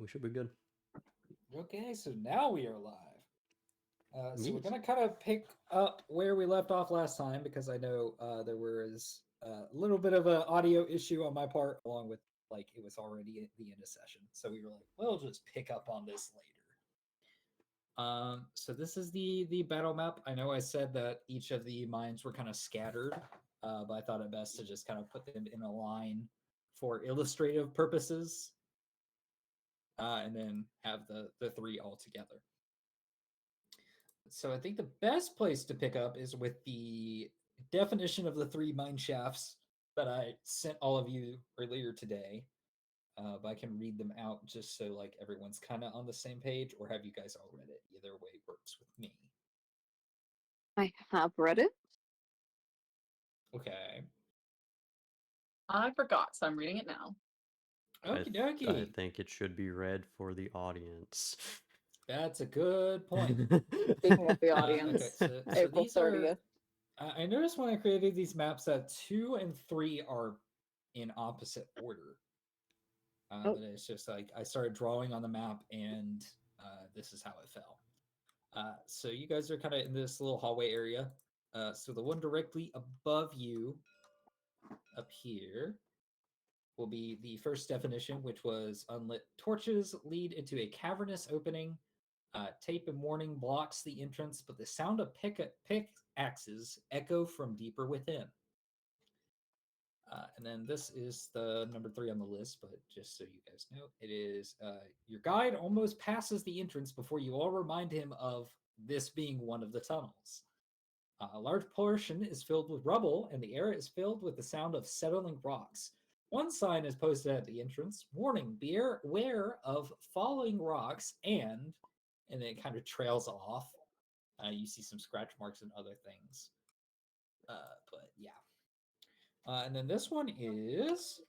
we should be good. Okay, so now we are live. So we're Neat. gonna kind of pick up where we left off last time because I know there was a little bit of an audio issue on my part, along with like it was already at the end of session. So we were like, we'll just pick up on this later. So this is the battle map. I know I said that each of the mines were kind of scattered, but I thought it best to just kind of put them in a line for illustrative purposes, and then have the three all together. So I think the best place to pick up is with the definition of the three mine shafts that I sent all of you earlier today. But I can read them out just so like everyone's kind of on the same page, or have you guys all read it? Either way works with me. I have read it. Okay. I forgot, so I'm reading it now. Okie I dokie. think it should be read for the audience. That's a good point. Speaking of the Okay, audience, so April these are. 30th. I noticed when I created these maps that 2 and 3 are in opposite order. Oh. But it's just like I started drawing on the map, and this is how it fell. So you guys are kind of in this little hallway area. So the one directly above you, up here, will be the first definition, which was unlit torches lead into a cavernous opening. Tape and warning blocks the entrance, but the sound of pickaxes echo from deeper within. And then this is the number 3 on the list, but just so you guys know, it is your guide almost passes the entrance before you all remind him of this being one of the tunnels. A large portion is filled with rubble, and the air is filled with the sound of settling rocks. One sign is posted at the entrance, warning, beware of falling rocks, and then it kind of trails off. You see some scratch marks and other things. But yeah. And then this one is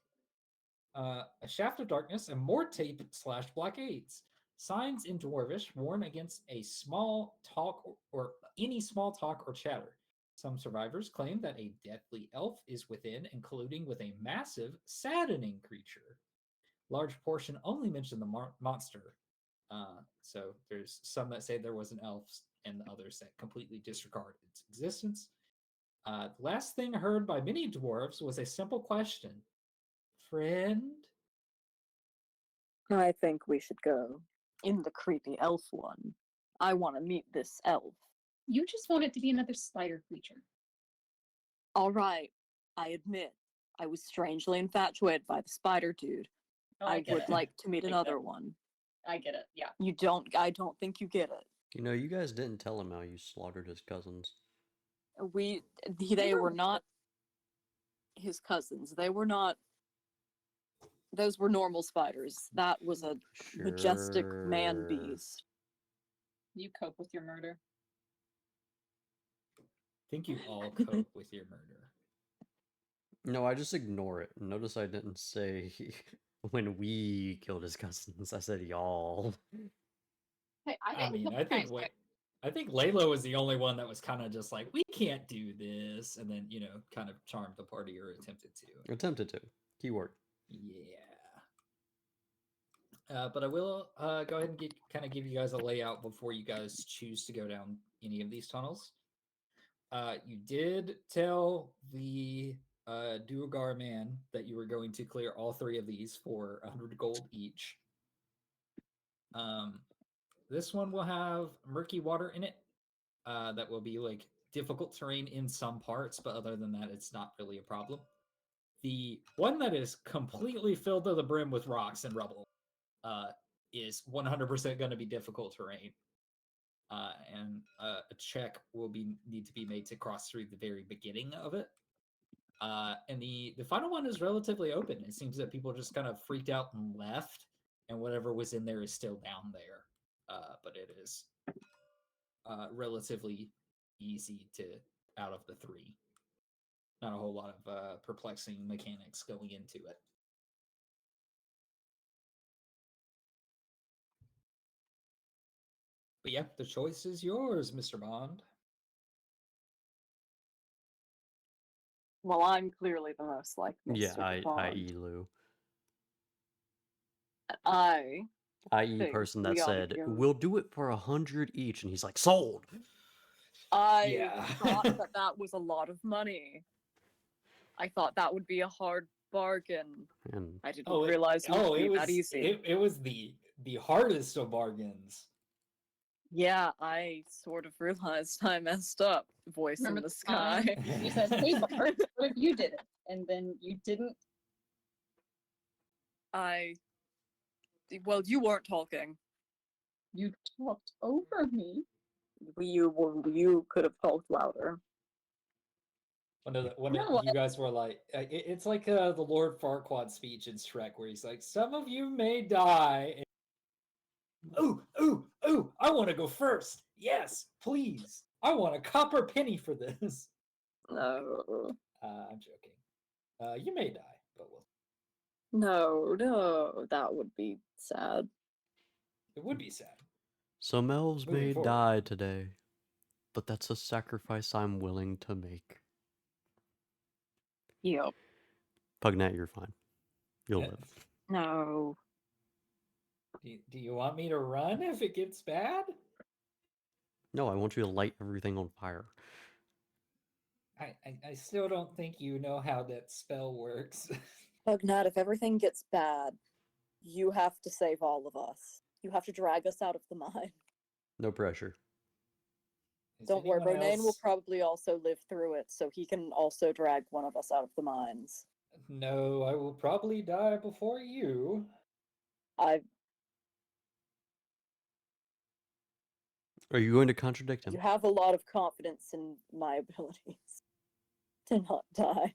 a shaft of darkness and more tape / blockades. Signs in Dwarvish warn against a small talk or any small talk or chatter. Some survivors claim that a deathly elf is within, including with a massive, saddening creature. Large portion only mention the monster. So there's some that say there was an elf, and others that completely disregard its existence. The last thing heard by many dwarves was a simple question. Friend? I think we should go in the creepy elf one. I want to meet this elf. You just want it to be another spider creature. All right, I admit, I was strangely infatuated by the spider dude. Oh, I get would it. like to meet I get another it. one. I get it, yeah. I don't think you get it. You know, you guys didn't tell him how you slaughtered his cousins. They were not his cousins. They were not. Those were normal spiders. That was a majestic man beast. You cope with your murder. I think you all cope with your murder. No, I just ignore it. Notice I didn't say when we killed his cousins. I said y'all. Hey, I mean, I think Layla was the only one that was kind of just like, we can't do this, and then kind of charmed the party or attempted to. Attempted to. Keyword. Yeah. But I will go ahead and kind of give you guys a layout before you guys choose to go down any of these tunnels. You did tell the Duergar man that you were going to clear all 3 of these for 100 gold each. This one will have murky water in it. That will be like difficult terrain in some parts, but other than that, it's not really a problem. The one that is completely filled to the brim with rocks and rubble is 100% going to be difficult terrain. And a check will need to be made to cross through the very beginning of it. And the final one is relatively open. It seems that people just kind of freaked out and left, and whatever was in there is still down there. But it is relatively easy to out of the 3. Not a whole lot of perplexing mechanics going into it. But yeah, the choice is yours, Mr. Bond. Well, I'm clearly the most like Mr. Yeah, Bond. i.e. Lugh. I I.e., things person we that gotta said, give. we'll do it for 100 each. And he's like, sold. I Yeah. thought that that was a lot of money. I thought that would be a hard bargain. And I didn't realize it would be that easy. It was the hardest of bargains. Yeah, I sort of realized I messed up. Voice Remember in the the sky. time you said, "Hey, Bart, what if you did it?" And then you didn't. Well, you weren't talking. You talked over me. You could have talked louder. When You know what? you guys were like, it's like the Lord Farquaad speech in Shrek, where he's like, "Some of you may die." And, ooh, ooh, ooh! I want to go first. Yes, please. I want a copper penny for this. No, I'm joking. You may die, but we'll. no, that would be sad. It would be sad. some elves Moving may forward. die today, but that's a sacrifice I'm willing to make. Yep. Pugnat, you're fine. You'll Yeah. live. No. Do you want me to run if it gets bad? No, I want you to light everything on fire. I still don't think you know how that spell works. Pugnat, if everything gets bad, you have to save all of us. You have to drag us out of the mine. No pressure. Is Don't worry, anyone Ronan will else- probably also live through it, so he can also drag one of us out of the mines. No, I will probably die before you. I Are you going to contradict him? You have a lot of confidence in my abilities to not die.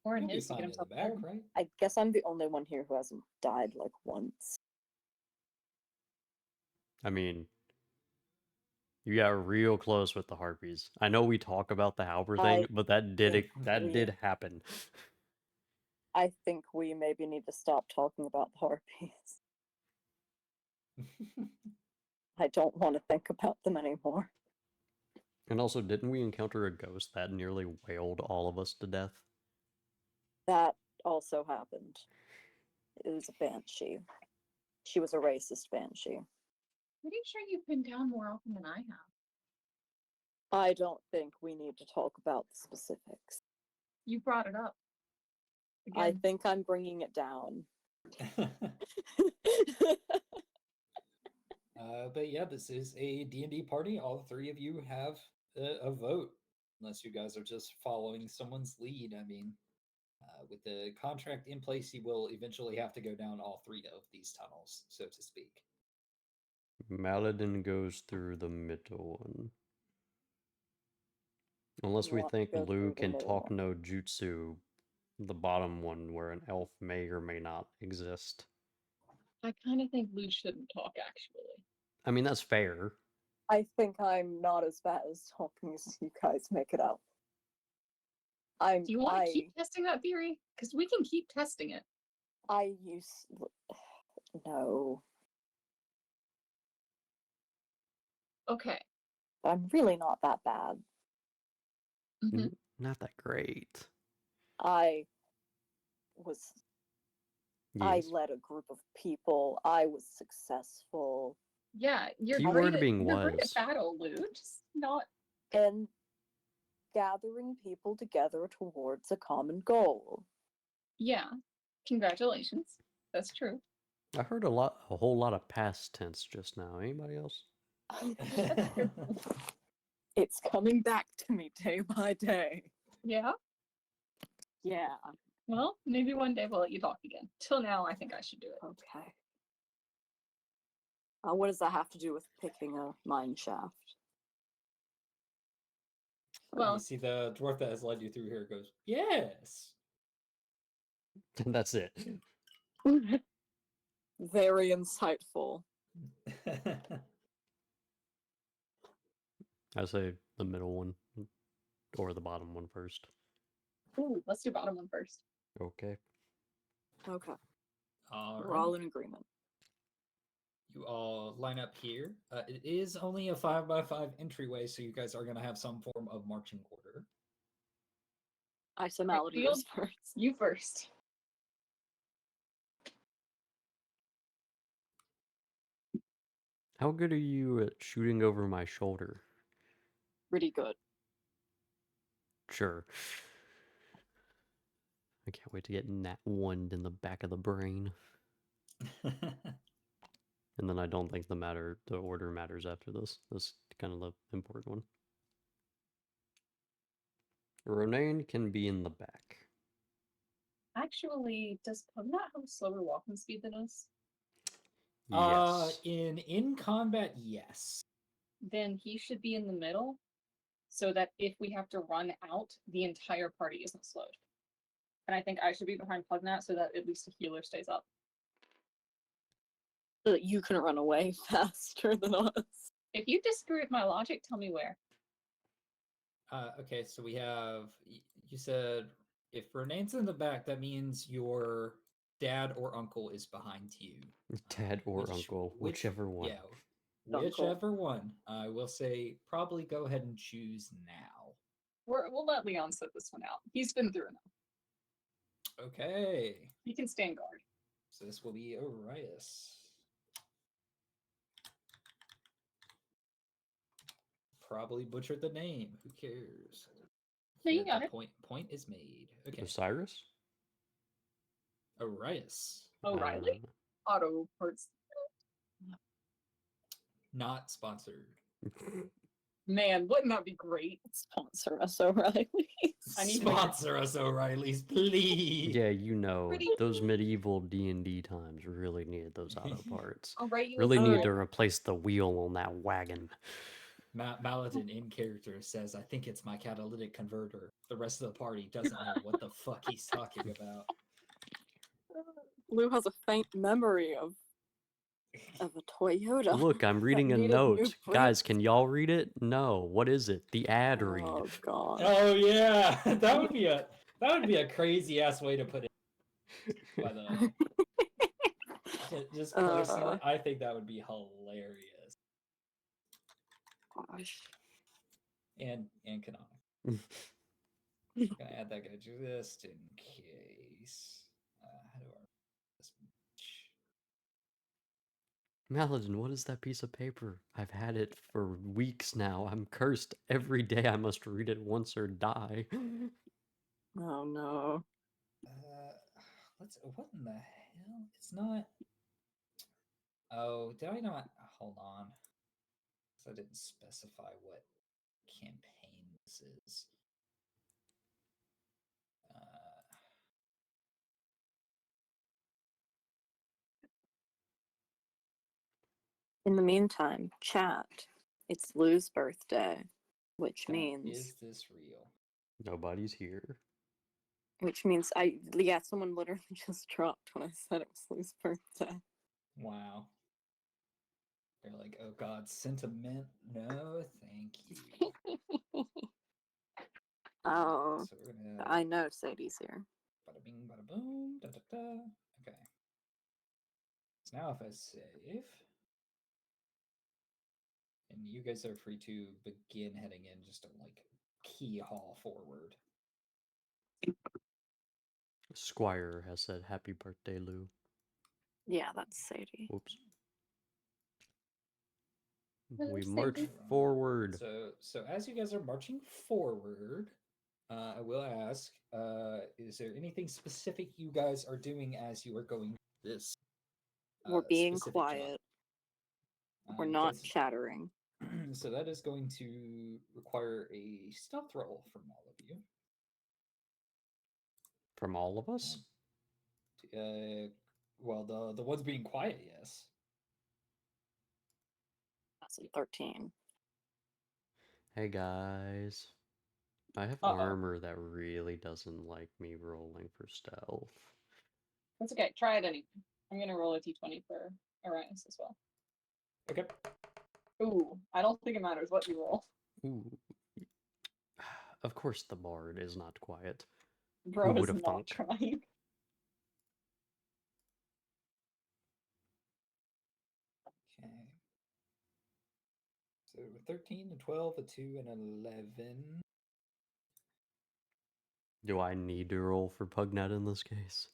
Or in You'll be his to fine get in the himself back, killed. right? I guess I'm the only one here who hasn't died like once. I mean, you got real close with the harpies. I know we talk about the Halberd thing, but that did happen. I think we maybe need to stop talking about the harpies. I don't want to think about them anymore. And also, didn't we encounter a ghost that nearly wailed all of us to death? That also happened. It was a banshee. She was a racist banshee. Pretty sure you've been down more often than I have. I don't think we need to talk about the specifics. You brought it up. I Again. think I'm bringing it down. But yeah, this is a D&D party. All three of you have a vote, unless you guys are just following someone's lead. I mean, with the contract in place, you will eventually have to go down all three of these tunnels, so to speak. Maladin goes through the middle one. Unless we Want to think go Lugh through the can middle talk one. no jutsu, the bottom one where an elf may or may not exist. I kind of think Lugh shouldn't talk, actually. I mean, that's fair. I think I'm not as bad as talking as you guys make it out. Do you want to keep testing that theory? Because we can keep testing it. No. Okay. I'm really not that bad. Mm-hmm. Not that great. I Yes. led a group of people. I was successful. Yeah, you're Keyword great at, being you're great was. at battle, Lugh. Just not. And gathering people together towards a common goal. Yeah. Congratulations. That's true. I heard a whole lot of past tense just now. Anybody else? It's coming back to me day by day. Yeah. Yeah. Well, maybe one day we'll let you talk again. Till now, I think I should do it. Okay. What does that have to do with picking a mine shaft? Well, You see the dwarf that has led you through here goes, yes. And that's it. Very insightful. I say the middle one or the bottom one first. ooh, let's do bottom one first. Okay. Okay. All We're right. all in agreement. You all line up here. It is only a 5x5 entryway, so you guys are going to have some form of marching order. I say Malady goes first. You first. How good are you at shooting over my shoulder? Pretty good. Sure. I can't wait to get nat 1'd in the back of the brain. And then I don't think the order matters after this. This is kind of the important one. Ronan can be in the back. Actually, does Pugnat have a slower walking speed than us? Yes. In combat, yes. Then he should be in the middle, so that if we have to run out, the entire party isn't slowed. And I think I should be behind Pugnat so that at least the healer stays up. So that you can run away faster than us. If you disagree with my logic, tell me where. Okay, so we have, you said if Renane's in the back, that means your dad or uncle is behind you. Dad or uncle, whichever one. Yeah, Uncle. whichever one. I will say probably go ahead and choose now. We'll let Leon sit this one out. He's been through enough. Okay, He can stand guard. so this will be Orias. Probably butchered the name. Who cares? No, you The got it. Point is made. Okay. Osiris? Orias. O'Reilly? Auto parts. Not sponsored. Man, wouldn't that be great? Sponsor us, O'Reilly. I need Sponsor us, O'Reilly's, please. Yeah, you know, Pretty- those medieval D&D times really needed those auto parts. I'll write you Really a need note. to replace the wheel on that wagon. Maladin in character says, "I think it's my catalytic converter." The rest of the party doesn't know what the fuck he's talking about. Lugh has a faint memory of a Toyota. Look, I'm reading a needed new note. brakes. Guys, can y'all read it? No. What is it? The ad read. Oh god. Oh yeah, that would be a crazy ass way to put it. By the way, just personally, I think that would be hilarious Gosh. and canonical. Gonna add that guy just in case. How do I this? Maladin, what is that piece of paper? I've had it for weeks now. I'm cursed. Every day I must read it once or die. Oh no. What in the hell? It's not. Oh, did I not? Hold on. 'Cause I didn't specify what campaign this is. In the meantime, chat. It's Lou's birthday, which Chat, means is this real? Nobody's here. someone literally just dropped when I said it was Lou's birthday. Wow. They're like, oh god, sentiment. No, thank you. Oh, So we're gonna. I know Sadie's here. Bada bing, bada boom, da da da. Okay. So now if I save, and you guys are free to begin heading in, just don't like key haul forward. Squire has said happy birthday, Lou. Yeah, that's Sadie. Whoops. Hello, We march Sadie. forward. So as you guys are marching forward, I will ask, is there anything specific you guys are doing as you are going this? We're being specific quiet. job? We're not Because- chattering. So that is going to require a stealth roll from all of you. From all of us? Well, the ones being quiet, yes. That's a 13. Hey guys. I have Uh-oh. armor that really doesn't like me rolling for stealth. That's okay. Try it anyway. I'm gonna roll a d20 for Orias as well. Okay. Ooh, I don't think it matters what you roll. Ooh. Of course the bard is not quiet. Bro is would've not thunk? trying. Okay. So 13, a 12, a 2, and an 11. Do I need to roll for Pugnat in this case?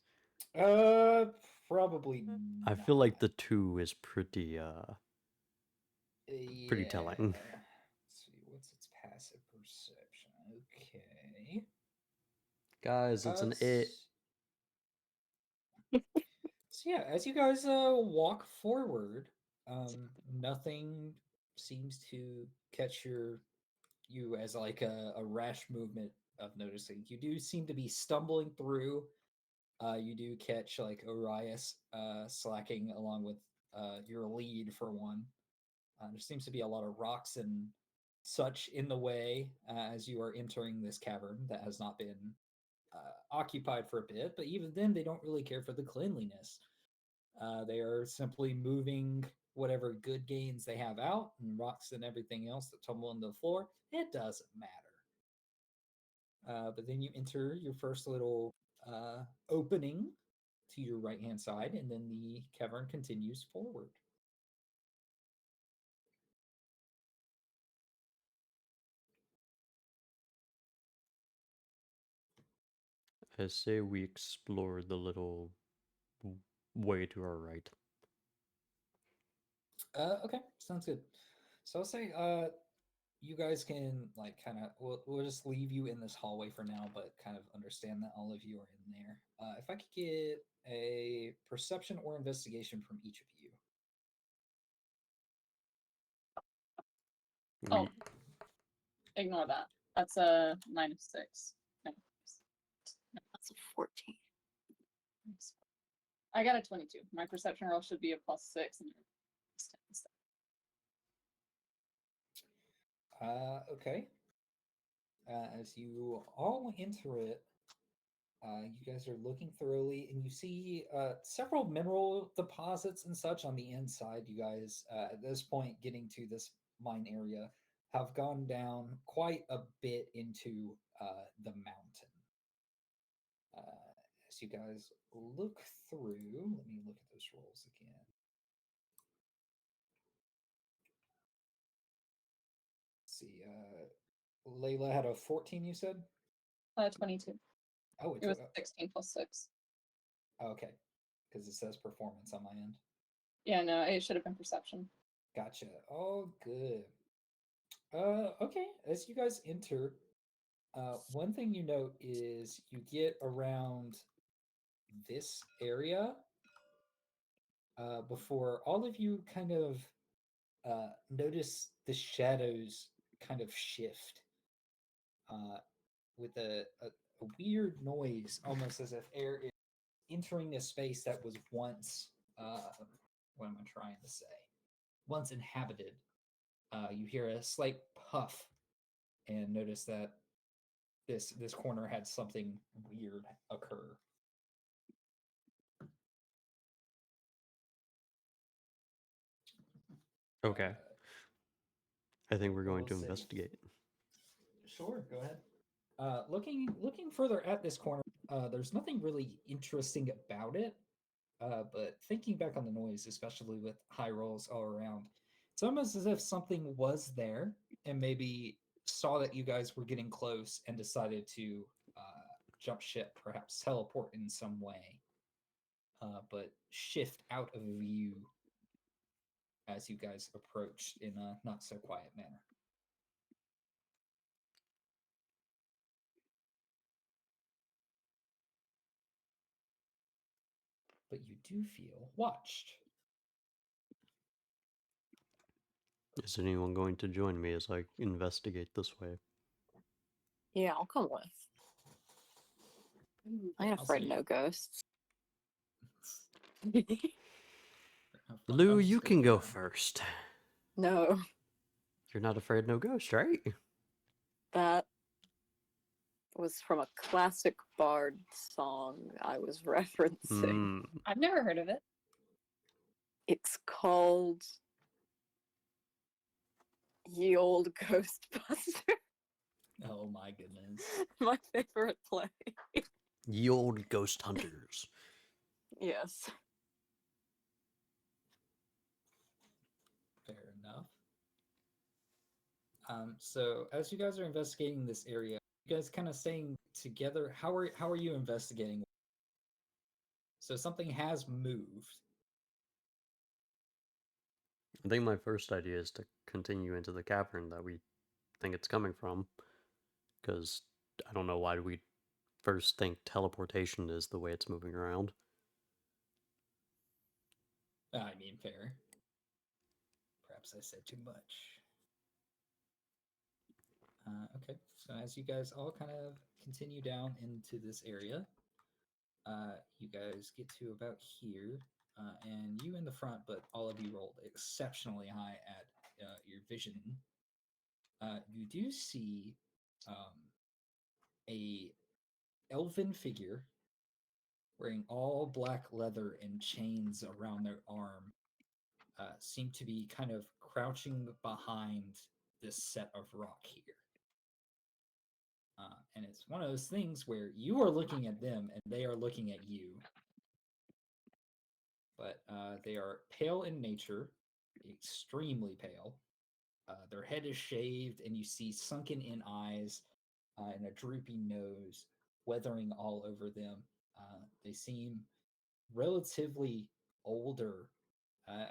Probably I feel like not. the 2 is pretty Pretty Yeah. telling. Let's see, what's its passive perception? Okay. Guys, it's an it. So yeah, as you guys walk forward, nothing seems to catch you as like a rash movement of noticing. You do seem to be stumbling through. You do catch like Orias slacking along with your lead for one. There seems to be a lot of rocks and such in the way as you are entering this cavern that has not been occupied for a bit, but even then, they don't really care for the cleanliness. They are simply moving whatever good gains they have out, and rocks and everything else that tumble into the floor. It doesn't matter. But then you enter your first little opening to your right hand side, and then the cavern continues forward. I say we explore the little way to our right. Okay, sounds good. So I'll say you guys can like kind of we'll just leave you in this hallway for now, but kind of understand that all of you are in there. If I could get a perception or investigation from each of you. We Oh, ignore that. That's a -6. That's a 14. I got a 22. My perception roll should be a +6 and Okay. As you all enter it, you guys are looking thoroughly, and you see several mineral deposits and such on the inside. You guys, at this point, getting to this mine area, have gone down quite a bit into the mountain. As you guys look through, let me look at those rolls again. Let's see, Layla had a 14, you said? 22. Oh, It was 16 +6. okay, because it says performance on my end. Yeah, no, it should have been perception. Gotcha. Oh, good. Okay. As you guys enter, one thing you note is you get around this area before all of you kind of notice the shadows kind of shift with a weird noise, almost as if air is entering a space that was once, what am I trying to say? Once inhabited. You hear a slight puff and notice that this corner had something weird occur. okay. I think we're going We'll to see. investigate. Sure, go ahead. Looking further at this corner, there's nothing really interesting about it. But thinking back on the noise, especially with high rolls all around, it's almost as if something was there and maybe saw that you guys were getting close and decided to jump ship, perhaps teleport in some way, but shift out of view as you guys approached in a not so quiet manner. But you do feel watched. Is anyone going to join me as I investigate this way? Yeah, I'll come with. I ain't I'll afraid see. of no ghosts. Lou, I'm you stick can go around. first. No, You're not afraid no ghost, right? that was from a classic bard song I was referencing. I've never heard of it. It's called Ye Old Ghostbuster. Oh my goodness. My favorite play. Ye old ghost hunters. Yes. Fair enough. So as you guys are investigating this area, you guys kind of staying together. How are you investigating? So something has moved. I think my first idea is to continue into the cavern that we think it's coming from, because I don't know why we first think teleportation is the way it's moving around. I mean, fair. Perhaps I said too much. Okay, so as you guys all kind of continue down into this area, you guys get to about here, and you in the front, but all of you rolled exceptionally high at your vision. You do see a elven figure wearing all black leather and chains around their arm, seem to be kind of crouching behind this set of rock here. And it's one of those things where you are looking at them and they are looking at you. But they are pale in nature, extremely pale. Their head is shaved, and you see sunken in eyes and a drooping nose, weathering all over them. They seem relatively older,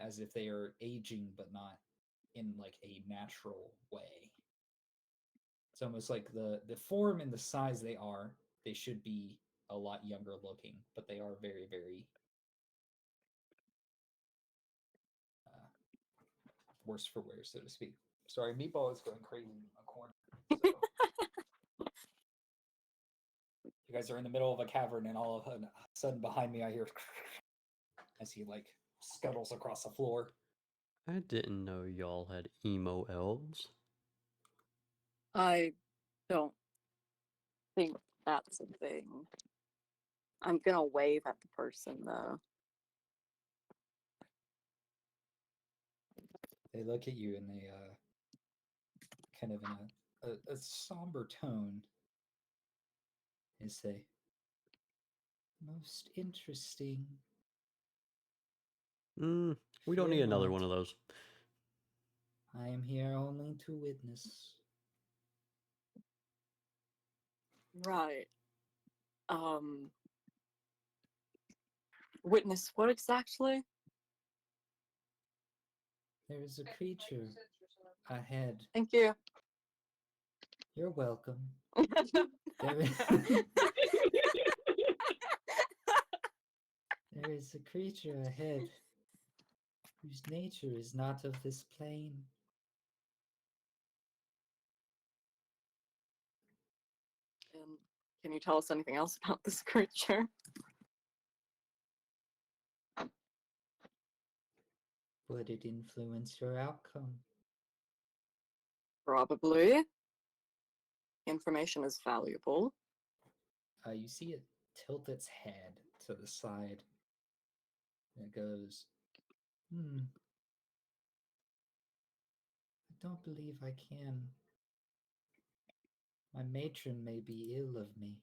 as if they are aging, but not in like a natural way. It's almost like the form and the size they should be a lot younger looking, but they are very, very worse for wear, so to speak. Sorry, Meatball is going crazy in a corner. So. You guys are in the middle of a cavern, and all of a sudden behind me, I hear as he like scuttles across the floor. I didn't know y'all had emo elves. I don't think that's a thing. I'm gonna wave at the person though. They look at you and they kind of in a somber tone and say, "Most interesting." We don't Fear need another not. one of those. I am here only to witness. Right. Witness what exactly? There is a creature ahead. Thank you. You're welcome. There is, there is a creature ahead whose nature is not of this plane. And can you tell us anything else about this creature? Would it influence your outcome? Probably. Information is valuable. You see it tilt its head to the side. And it goes, I don't believe I can. My matron may be ill of me.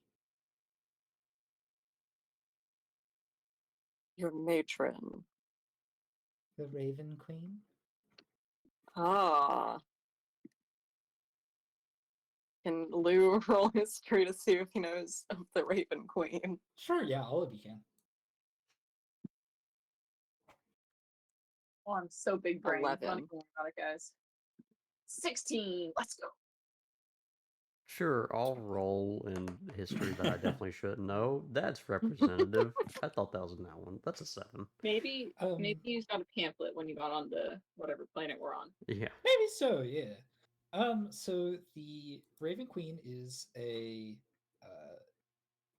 Your matron. The Raven Queen? Ah. Can Lugh roll history to see if he knows of the Raven Queen? Sure, yeah, all of you can. Oh, I'm so big brain. 11. Don't worry about it, guys. 16. Let's go. Sure, I'll roll in history that I definitely shouldn't know. That's representative. I thought that was in that one. That's a 7. Maybe you got a pamphlet when you got on the whatever planet we're on. Yeah. Maybe so, yeah. So the Raven Queen is a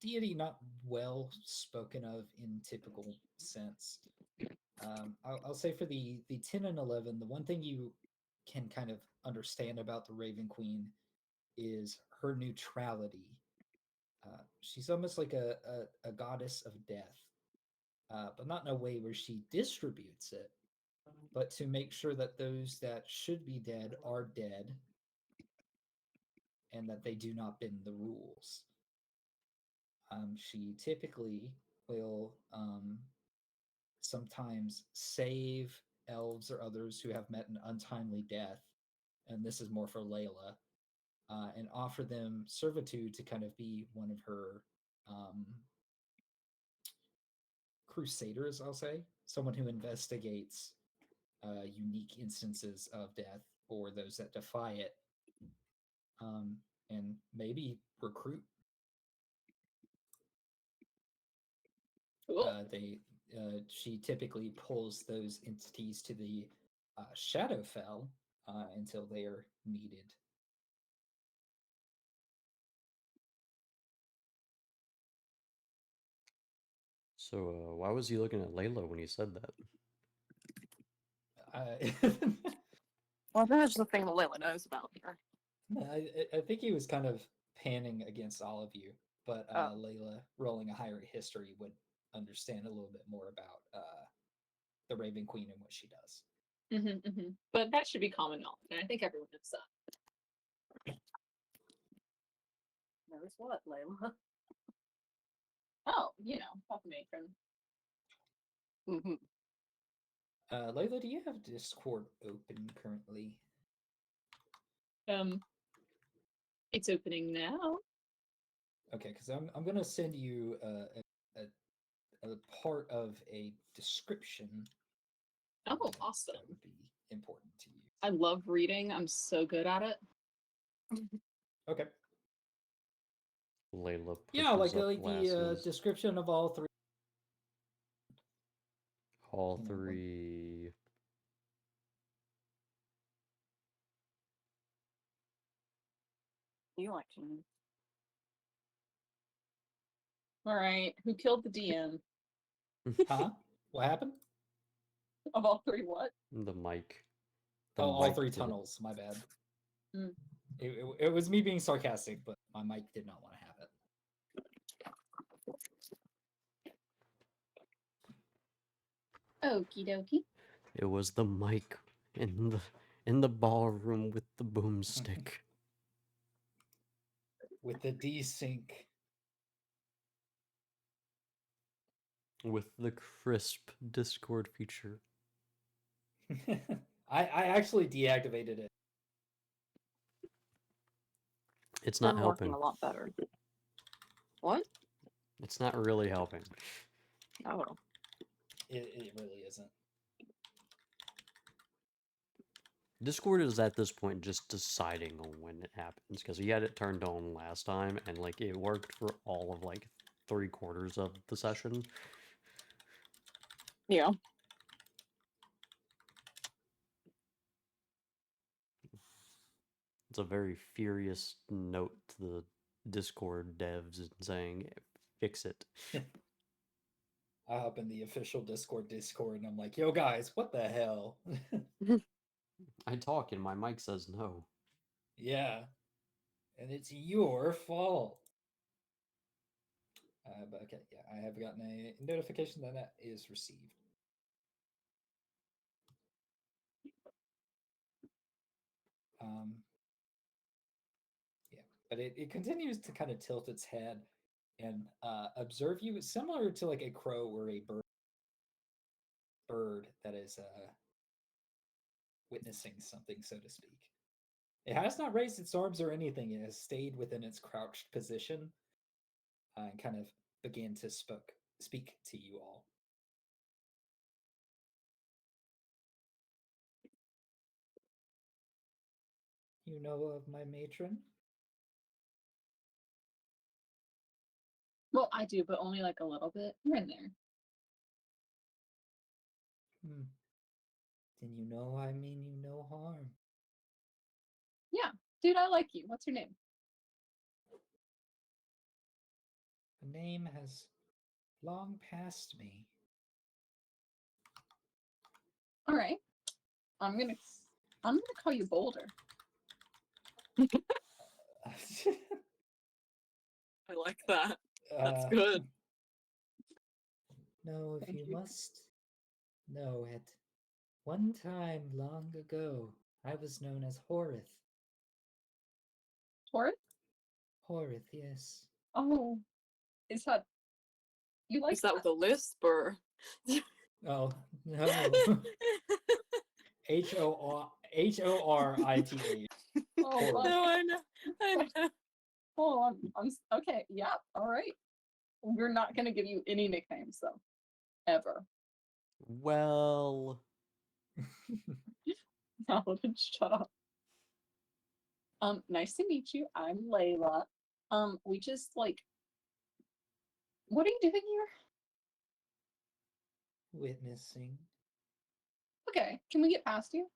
deity not well spoken of in typical sense. I'll say for the 10 and 11, the one thing you can kind of understand about the Raven Queen is her neutrality. She's almost like a goddess of death, but not in a way where she distributes it, but to make sure that those that should be dead are dead and that they do not bend the rules. She typically will sometimes save elves or others who have met an untimely death, and this is more for Layla, and offer them servitude to kind of be one of her crusaders, I'll say, someone who investigates unique instances of death or those that defy it, and maybe recruit. Cool. She typically pulls those entities to the Shadowfell until they are needed. So, why was he looking at Layla when he said that? Well, that's the thing that Layla knows about her. I think he was kind of panning against all of you, but Oh. Layla, rolling a higher history, would understand a little bit more about the Raven Queen and what she does. But that should be common knowledge, and I think everyone knows that. Knows what, Layla? Oh, you know, fuck matron. Layla, do you have Discord open currently? It's opening now. Okay, because I'm gonna send you a part of a description. Oh, that awesome. That would be important to you. I love reading. I'm so good at it. Okay. Layla Yeah, like pushes up the glasses. description of all three. All you know, like- three. You like to. All right. Who killed the DM? Huh? What happened? Of all three, what? The mic. Oh, all mic three did it. tunnels. My bad. Mm. It was me being sarcastic, but my mic did not want to have it. Okie dokie. It was the mic in the ballroom with the boomstick. With the desync. With the crisp Discord feature. I actually deactivated it. It's not Been working helping. a lot better. What? It's not really helping. Oh. It really isn't. Discord is at this point just deciding on when it happens, because he had it turned on last time, and like it worked for all of like 3/4 of the session. Yeah. It's a very furious note to the Discord devs saying, fix it. I hop in the official Discord and I'm like, yo guys, what the hell? I talk and my mic says no. Yeah. And it's your fault. But okay, yeah, I have gotten a notification that is received. Yeah, but it continues to kind of tilt its head and observe you, similar to like a crow or a bird that is witnessing something, so to speak. It has not raised its arms or anything. It has stayed within its crouched position and kind of began to speak to you all. You know of my matron? Well, I do, but only like a little bit. We're in there. Then you know I mean you no harm. Yeah, dude, I like you. What's your name? The name has long passed me. All right. I'm gonna call you Boulder. I like that. That's good. No, if Thank you you. must know, at one time long ago, I was known as Horith. Taurus? Horith, yes. Oh, is that you like Is that with a lisp or? Oh, no. Horith. Oh, Horith. fuck. No, I know. I know. Oh, I'm okay. Yeah, all right. We're not gonna give you any nicknames though, ever. Well, Paladin, shut up. Nice to meet you. I'm Layla. We just like, what are you doing here? Witnessing. Okay, can we get past you?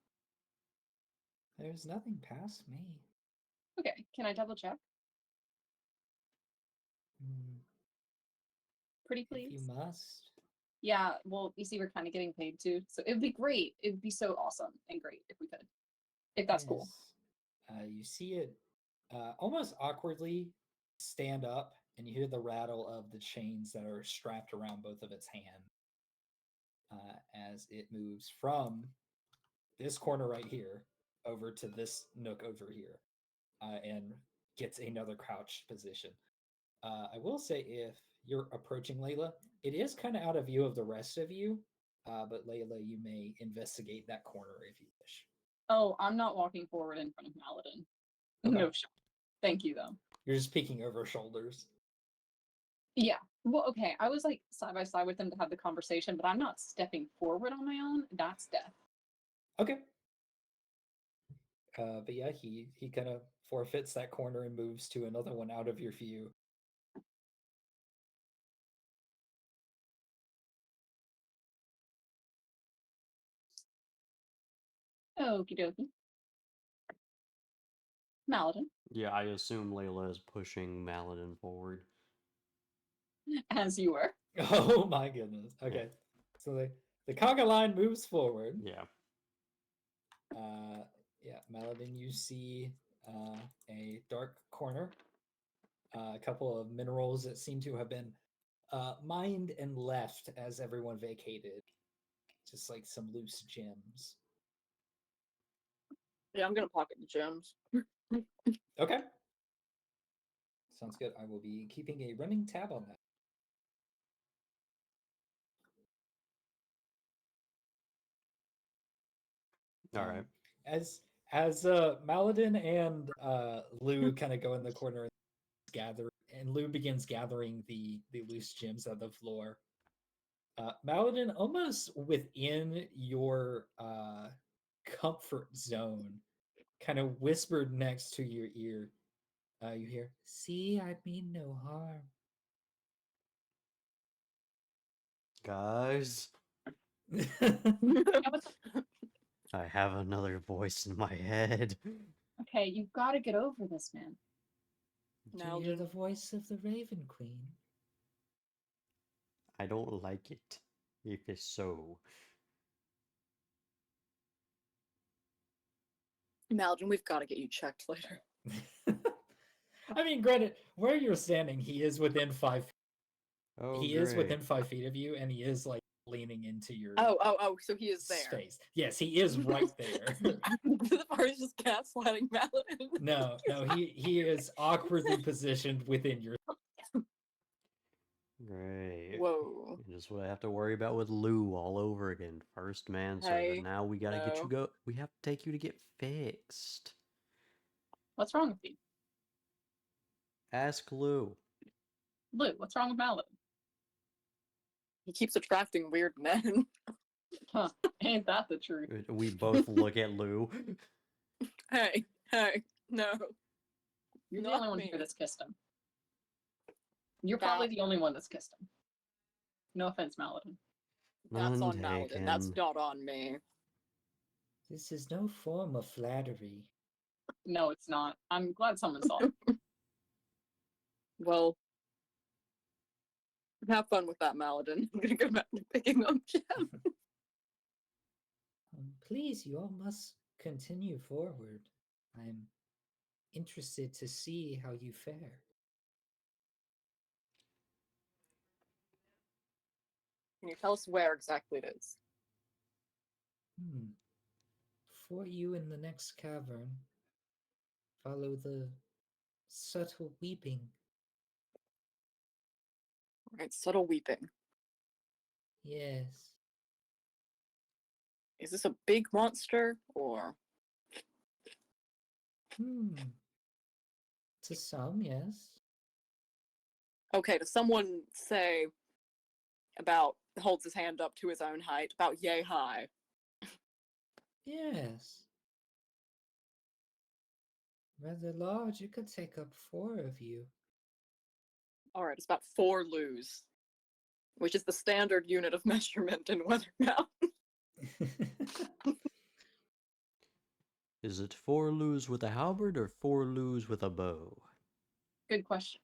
There's nothing past me. Okay, can I double check? Hmm, Pretty if you please. must. Yeah, well, you see, we're kind of getting paid too, so it would be great. It would be so awesome and great if we could. If that's cool. You see it almost awkwardly stand up, and you hear the rattle of the chains that are strapped around both of its hands as it moves from this corner right here over to this nook over here and gets another crouched position. I will say, if you're approaching Layla, it is kind of out of view of the rest of you, but Layla, you may investigate that corner if you wish. Oh, I'm not walking forward in front of Maladin. Okay. No shot. Thank you, though. You're just peeking over shoulders. Yeah. Well, okay. I was like side by side with them to have the conversation, but I'm not stepping forward on my own. That's death. Okay. But yeah, he kind of forfeits that corner and moves to another one out of your view. Okie dokie. Maladin, Yeah, I assume Layla is pushing Maladin forward. as you were. Oh my goodness. Okay. So the conga line moves forward. Yeah. Yeah, Maladin, you see a dark corner, a couple of minerals that seem to have been mined and left as everyone vacated. Just like some loose gems. Yeah, I'm gonna pocket the gems. Okay. Sounds good. I will be keeping a running tab on that. All right. As Maladin and Lugh kind of go in the corner and gather, and Lugh begins gathering the loose gems on the floor. Maladin, almost within your comfort zone, kind of whispered next to your ear. You hear, "See, I mean no harm." Guys, Yeah, but I have another voice in my head. okay, you've got to get over this, man. Do you hear Nalgin. the voice of the Raven Queen? I don't like it. If it's so. Nalgin, we've got to get you checked later. I mean, granted, where you're standing, he is within 5 feet. Oh, He great. is within 5 feet of you, and he is like leaning into your Oh, so he is there. space. Yes, he is right there. The part is just gaslighting Maladin. No, he is awkwardly positioned within your. Great. Whoa. Just what I have to worry about with Lou all over again. First man Hey, servant. Now we gotta get you no. go. We have to take you to get fixed. What's wrong with you? Ask Lou. Lou, what's wrong with Maladin? He keeps attracting weird men. Huh, ain't that the truth? We both look at Lou. Hey, no. You're the Not only one me. here that's kissed him. You're probably the only one that's kissed him. No offense, Maladin. That's None on Maladin. That's taken. not on me. This is no form of flattery. No, it's not. I'm glad someone saw it. Well, have fun with that, Maladin. I'm gonna go back to picking up gems. Please, you all must continue forward. I'm interested to see how you fare. Can you tell us where exactly it is? For you in the next cavern, follow the subtle weeping. Right, subtle weeping. Yes. Is this a big monster or? To some, yes. Okay, does someone say about holds his hand up to his own height, about yay high? Yes. Rather large, it could take up 4 of you. All right, it's about 4 loos, which is the standard unit of measurement in Weathermount. Is it 4 loos with a halberd or 4 loos with a bow? Good question.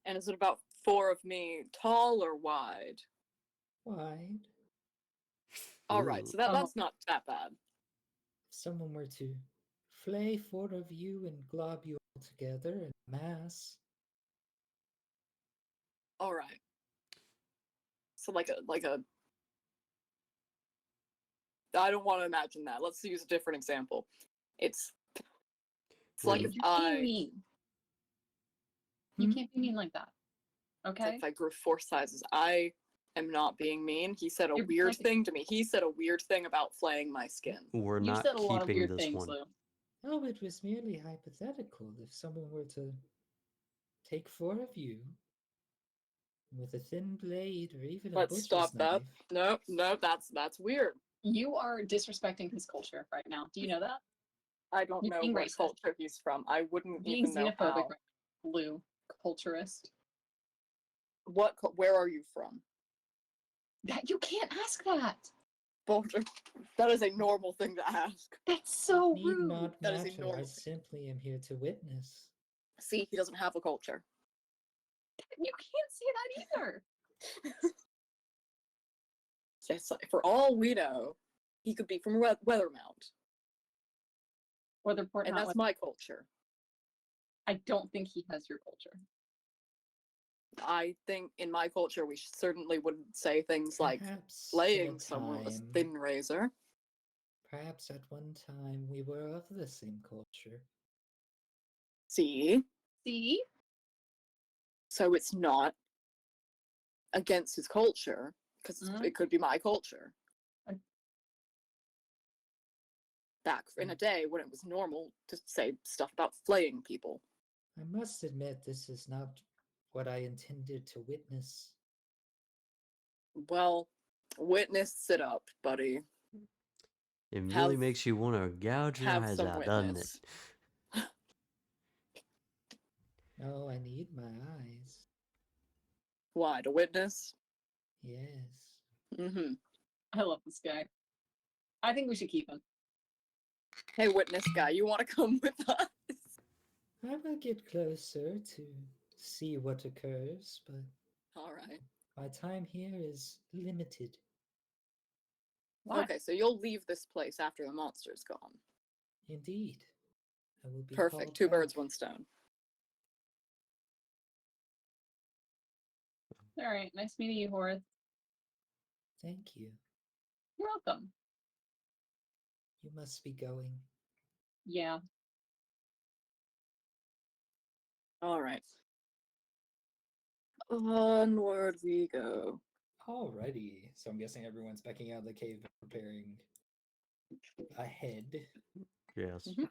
And is it about 4 of me, tall or wide? Wide. All right, so Oh. that's not that bad. If someone were to flay 4 of you and glob you all together in mass. All right. So like a. I don't want to imagine that. Let's use a different example. It's like if You're being I mean. Hmm? You can't be mean like that. it's like Okay? if I grew 4 sizes. I am not being mean. He said a You're weird like- thing to me. He said a weird thing about flaying my skin. We're You not said a lot of keeping weird this things, one. Lou. Oh, it was merely hypothetical. If someone were to take 4 of you with a thin blade or even a Let's butcher's stop that. knife. No, that's weird. You are disrespecting his culture right now. Do you know that? I don't You're know being what racist. culture he's from. I wouldn't Being even know xenophobic, how. right now, Lou. Culturist. Where are you from? That you can't ask that. Boulder. That is a normal thing to ask. That's so Need rude. not That is a matter. I normal thing. simply am here to witness. See, he doesn't have a culture. You can't say that either. It's like, for all we know, he could be from Weathermount, Weatherport, and not that's my culture. I don't think he has your culture. I think in my culture we certainly wouldn't say things like Perhaps flaying in a someone with a time- thin razor. Perhaps at one time we were of the same culture. See? See? So it's not against his culture, because Mhm. it could be my culture. I- Back in a day when it was normal to say stuff about flaying people. I must admit, this is not what I intended to witness. Well, witness sit up, buddy. It really Have- makes you want to gouge your Have eyes some out, doesn't it? witness. Oh, I need my eyes. Why? To witness? Yes. Mm-hmm. I love this guy. I think we should keep him. Hey, witness guy, you want to come with us? I will get closer to see what occurs, but All right. my time here is limited. Why? Okay, so you'll leave this place after the monster's gone. Indeed. I will be Perfect. called 2 birds, back. 1 stone. All right. Nice meeting you, Horace. Thank you. You're welcome. You must be going. Yeah. All right. Onward we go. Alrighty. So I'm guessing everyone's backing out of the cave and preparing a head Yes. Mhm.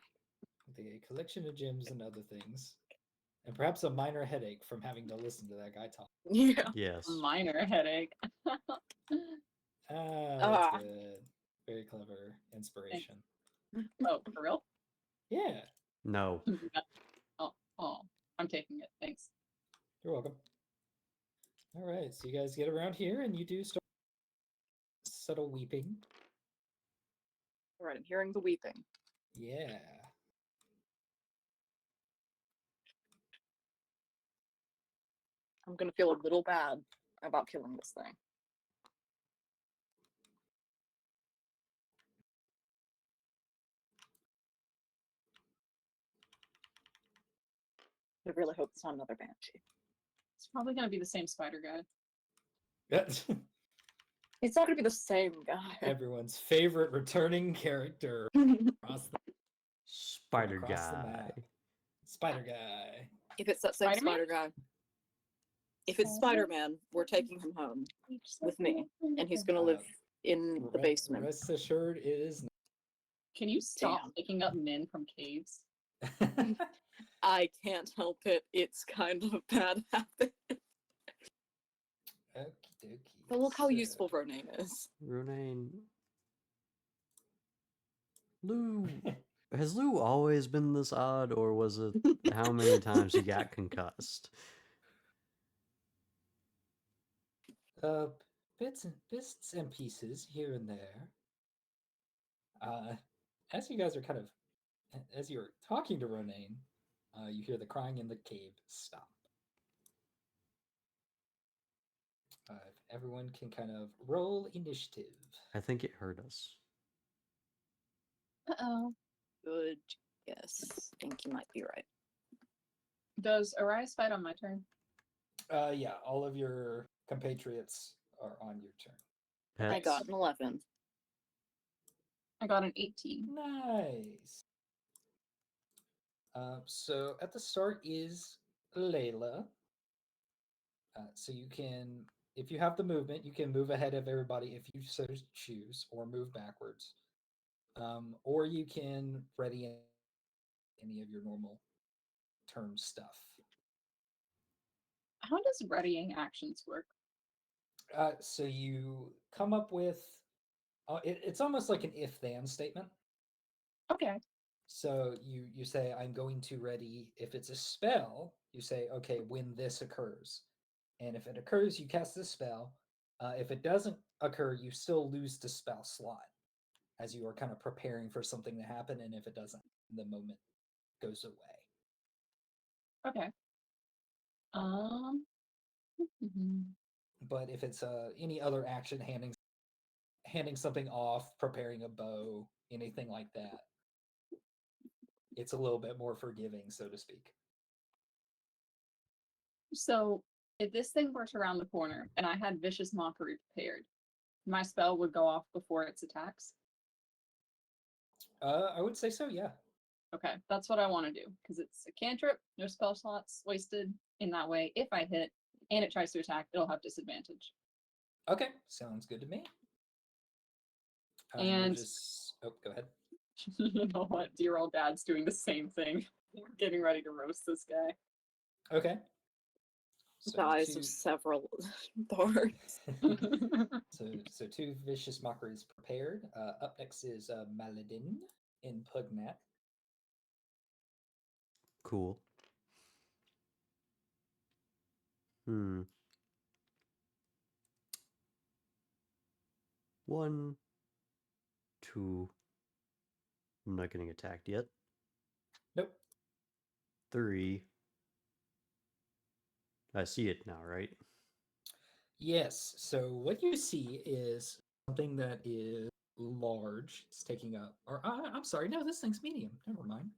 with a collection of gems and other things. And perhaps a minor headache from having to listen to that guy talk. Yeah. Yes. Minor headache. That's Ah. good. Very clever inspiration. Oh, for real? Yeah, No. Oh, I'm taking it. Thanks. you're welcome. Alright, so you guys get around here and you do start subtle weeping. All right, I'm hearing the weeping. Yeah. I'm gonna feel a little bad about killing this thing. I really hope it's not another banshee. It's probably gonna be the same spider guy. It's not gonna be the same guy. Everyone's favorite returning character across the, Spider across the guy. map. Spider guy. If it's that same Spider-Man? spider guy. If it's Spider-Man, we're taking him home with me, and he's gonna live in the basement. Rest assured, it is Can you stop Damn. picking up men from caves? not. I can't help it. It's kind of a bad habit. Okie dokie. But look how So, useful Ronane is. Runane. Lugh, has Lugh always been this odd, or was it how many times he got concussed? Uh, bits and pieces here and there. As you guys are kind of, as you're talking to Ronaine, you hear the crying in the cave stop. If everyone can kind of roll initiative. I think it hurt us. Uh-oh. Good guess. I think you might be right. Does Arias fight on my turn? Yeah, all of your compatriots are on your turn. I got an 11. I got an 18. Nice. So at the start is Layla. So you can, if you have the movement, you can move ahead of everybody if you so choose, or move backwards. Or you can ready any of your normal turn stuff. How does readying actions work? So you come up with, it's almost like an if-then statement. Okay. So you say, I'm going to ready. If it's a spell, you say, okay, when this occurs. And if it occurs, you cast this spell. If it doesn't occur, you still lose the spell slot as you are kind of preparing for something to happen. And if it doesn't, the moment goes away. Okay. Mhm. But if it's any other action, handing something off, preparing a bow, anything like that, it's a little bit more forgiving, so to speak. So if this thing were to round the corner and I had Vicious Mockery prepared, my spell would go off before its attacks. I would say so, yeah. Okay, that's what I want to do because it's a cantrip, no spell slots wasted. In that way, if I hit and it tries to attack, it'll have disadvantage. Okay, sounds good to me. And go ahead. you know what? Dear old dad's doing the same thing. We're getting ready to roast this guy. Okay. Dies of several parts. So two Vicious Mockeries prepared. Up next is Maladin in Pugnat. Cool. Hmm. 1, 2. I'm not getting attacked yet. Nope. 3. I see it now, right? Yes. So what you see is something that is large. It's taking up, or I'm sorry, no, this thing's medium. Never mind.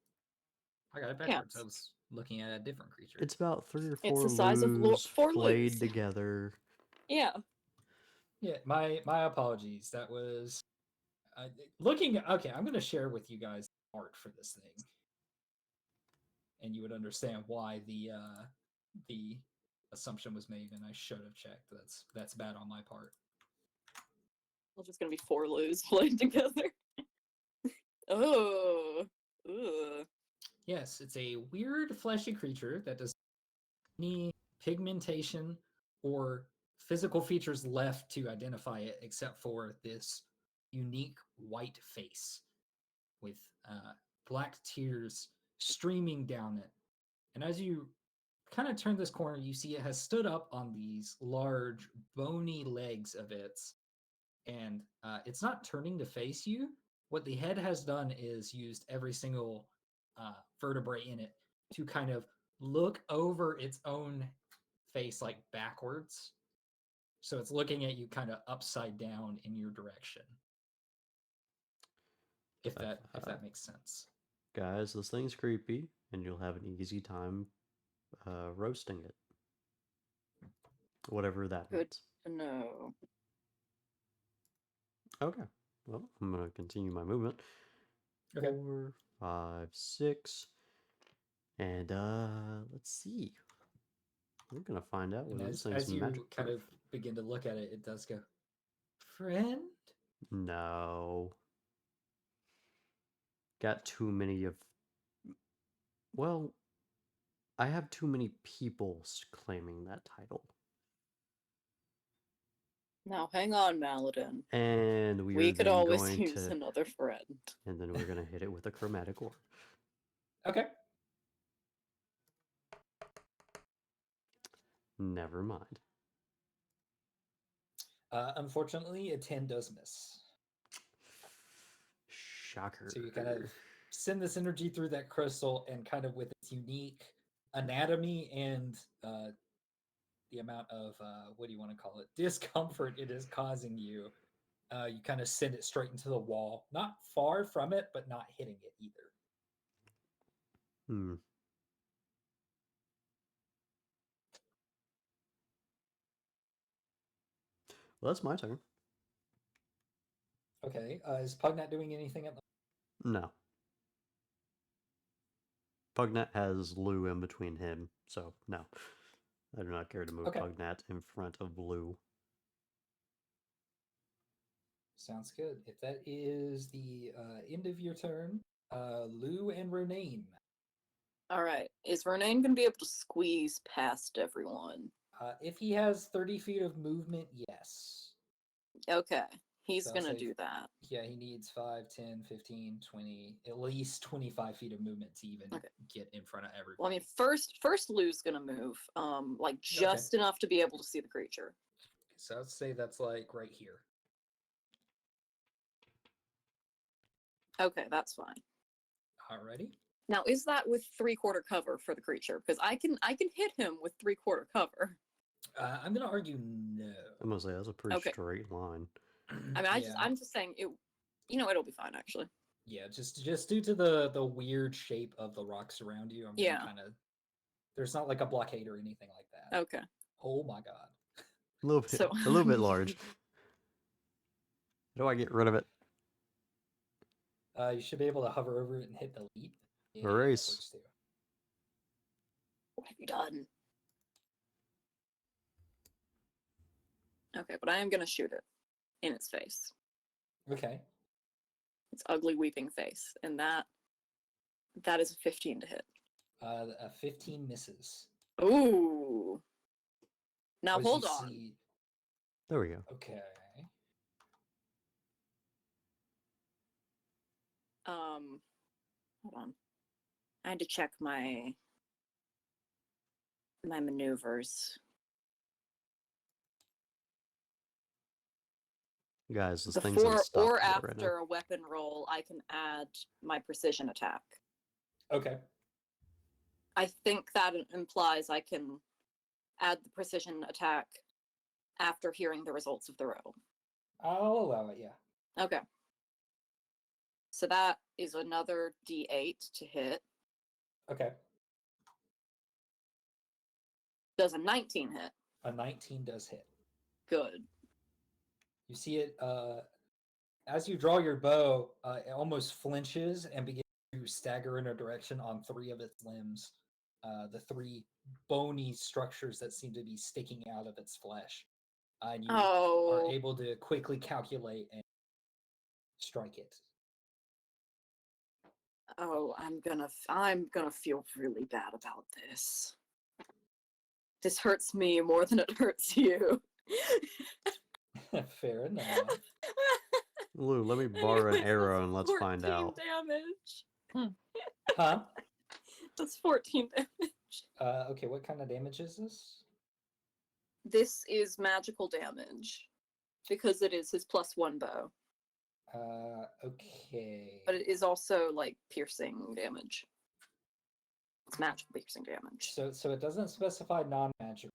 I got it backwards. Yeah. I was looking at a different creature. It's about 3 or 4 It's the size of 4 flayed Lughs. together. Yeah. Yeah, my apologies. That was looking. Okay, I'm going to share with you guys art for this thing, and you would understand why the assumption was made, and I should have checked. That's bad on my part. It's just gonna be 4 Lughs played together. Oh. Ugh. Yes, it's a weird fleshy creature that does any pigmentation or physical features left to identify it except for this unique white face with black tears streaming down it. And as you kind of turn this corner, you see it has stood up on these large bony legs of its, and it's not turning to face you. What the head has done is used every single vertebrae in it to kind of look over its own face, like backwards. So it's looking at you kind of upside down in your direction. If that makes sense. Guys, this thing's creepy, and you'll have an easy time roasting it. Whatever that Good means. to know. Okay. Well, I'm going to continue my movement. Okay. 4, 5, 6. And let's see. We're going to find out whether And this thing's as you magic kind proof. of begin to look at it, it does go, friend? No. Got too many of... Well, I have too many people claiming that title. Now, hang on, Maladin. And we are We could then always going use to, another friend. and then we're gonna hit it with a chromatic orb. Okay. Never mind. Unfortunately, a 10 does miss. Shocker. So you kind of send this energy through that crystal, and kind of with its unique anatomy and the amount of what do you want to call it, discomfort it is causing you, you kind of send it straight into the wall, not far from it, but not hitting it either. Hmm. Well, that's my turn. Okay. Is Pugnat doing anything at the No. Pugnat has Lugh in between him, so no. I do not care to move Okay. Pugnat in front of Lugh. Sounds good. If that is the end of your turn, Lou and Ronane. All right. Is Renane going to be able to squeeze past everyone? If he has 30 feet of movement, yes. Okay. He's So I'll going to say- do that. Yeah, he needs 5, 10, 15, 20, at least 25 feet of movement to even Okay. get in front of everyone. Well, I mean, first Lou's going to move, like just enough to be able to see the creature. So I'd say that's like right here. Okay, that's fine. Alrighty. Now, is that with 3/4 cover for the creature? Because I can hit him with 3/4 cover. I'm gonna argue no. I'm gonna say that's a pretty Okay. straight line. I mean, I'm just saying it. It'll be fine actually. Yeah, just due to the weird shape of the rocks around you, I'm gonna Yeah. kind of. There's not like a blockade or anything like that. Okay. Oh my god. A little bit, So- a little bit large. How do I get rid of it? You should be able to hover over it and hit delete. Yeah, that Erase. works too. What have you done? Okay, but I am gonna shoot it in its face. Okay. Its ugly weeping face, and that is a 15 to hit. A 15 misses. Ooh. Now As hold you on. see- There we go. Okay. Hold on. I had to check my maneuvers. Guys, this thing's Before unstoppable or right after now. a weapon roll, I can add my precision attack. Okay. I think that implies I can add the precision attack after hearing the results of the roll. I'll allow it, yeah. Okay. So that is another D8 to hit. Okay. Does a 19 hit? A 19 does hit. Good. You see it as you draw your bow, it almost flinches and begins to stagger in a direction on 3 of its limbs. The 3 bony structures that seem to be sticking out of its flesh. And you are able to quickly calculate and strike it. Oh, I'm gonna feel really bad about this. This hurts me more than it hurts you. Fair enough. Lugh, let me borrow an arrow and let's find 14 out. damage. Huh? That's 14 damage. Okay, what kind of damage is this? This is magical damage because it is his +1 bow, Okay. but it is also like piercing damage. It's magical piercing damage. So it doesn't specify non-magical.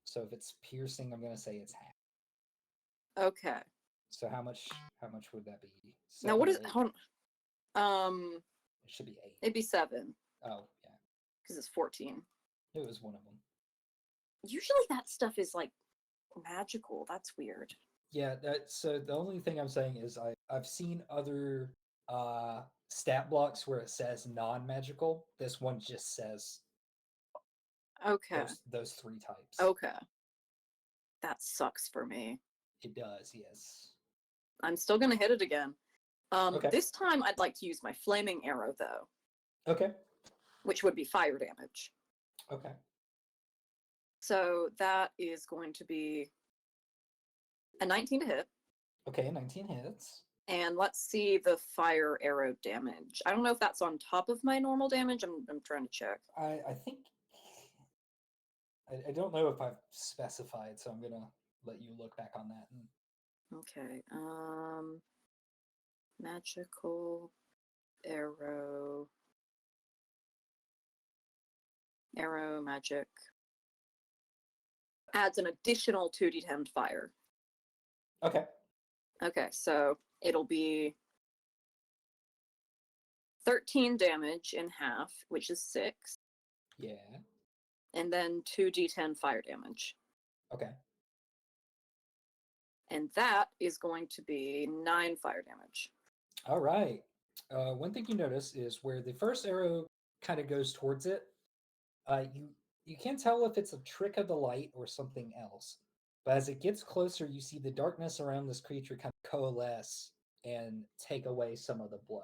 So if it's piercing, I'm gonna say it's half. Okay. So how much would that be? Now what is 7 or 8? hold on. It should be 8. It'd be 7 Oh, yeah. because it's 14. It was one of them. Usually that stuff is like magical. That's weird. Yeah, so the only thing I'm saying is I've seen other stat blocks where it says non-magical. This one just says Okay. those 3 types. Okay. That sucks for me. It does, yes. I'm still gonna hit it again. Okay. This time I'd like to use my flaming arrow though, Okay. which would be fire damage. Okay. So that is going to be A 19 to hit. Okay, 19 hits. And let's see the fire arrow damage. I don't know if that's on top of my normal damage. I'm trying to check. I think I don't know if I've specified, so I'm gonna let you look back on that. Okay. Magical arrow. Arrow magic. Adds an additional 2d10 fire. Okay. Okay, so it'll be 13 damage in half, which is 6, Yeah. and then 2d10 fire damage. Okay. And that is going to be 9 fire damage. All right. One thing you notice is where the first arrow kind of goes towards it. You can't tell if it's a trick of the light or something else. But as it gets closer, you see the darkness around this creature kind of coalesce and take away some of the blow.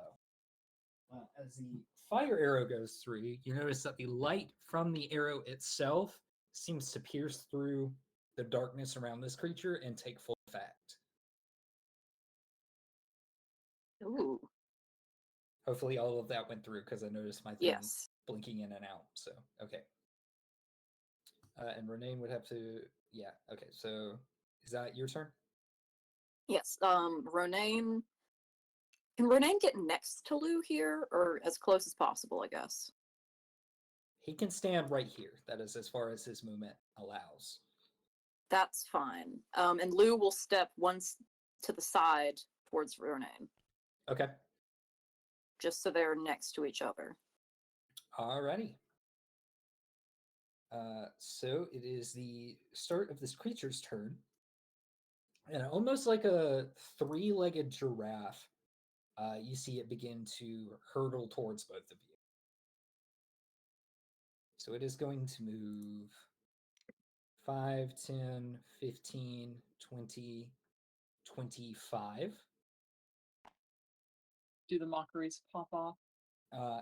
As the fire arrow goes through, you notice that the light from the arrow itself seems to pierce through the darkness around this creature and take full effect. Ooh. Hopefully all of that went through because I noticed my thing Yes. blinking in and out. So, okay. And Renee would have to, yeah, okay. So is that your turn? Yes. Ronaine. Can Ronaine get next to Lugh here, or as close as possible, I guess? He can stand right here. That is as far as his movement allows. That's fine. And Lugh will step once to the side towards Ronaine, Okay. just so they're next to each other. Alrighty. So it is the start of this creature's turn. And almost like a three-legged giraffe, you see it begin to hurtle towards both of you. So it is going to move 5, 10, 15, 20, 25. Do the mockeries pop off?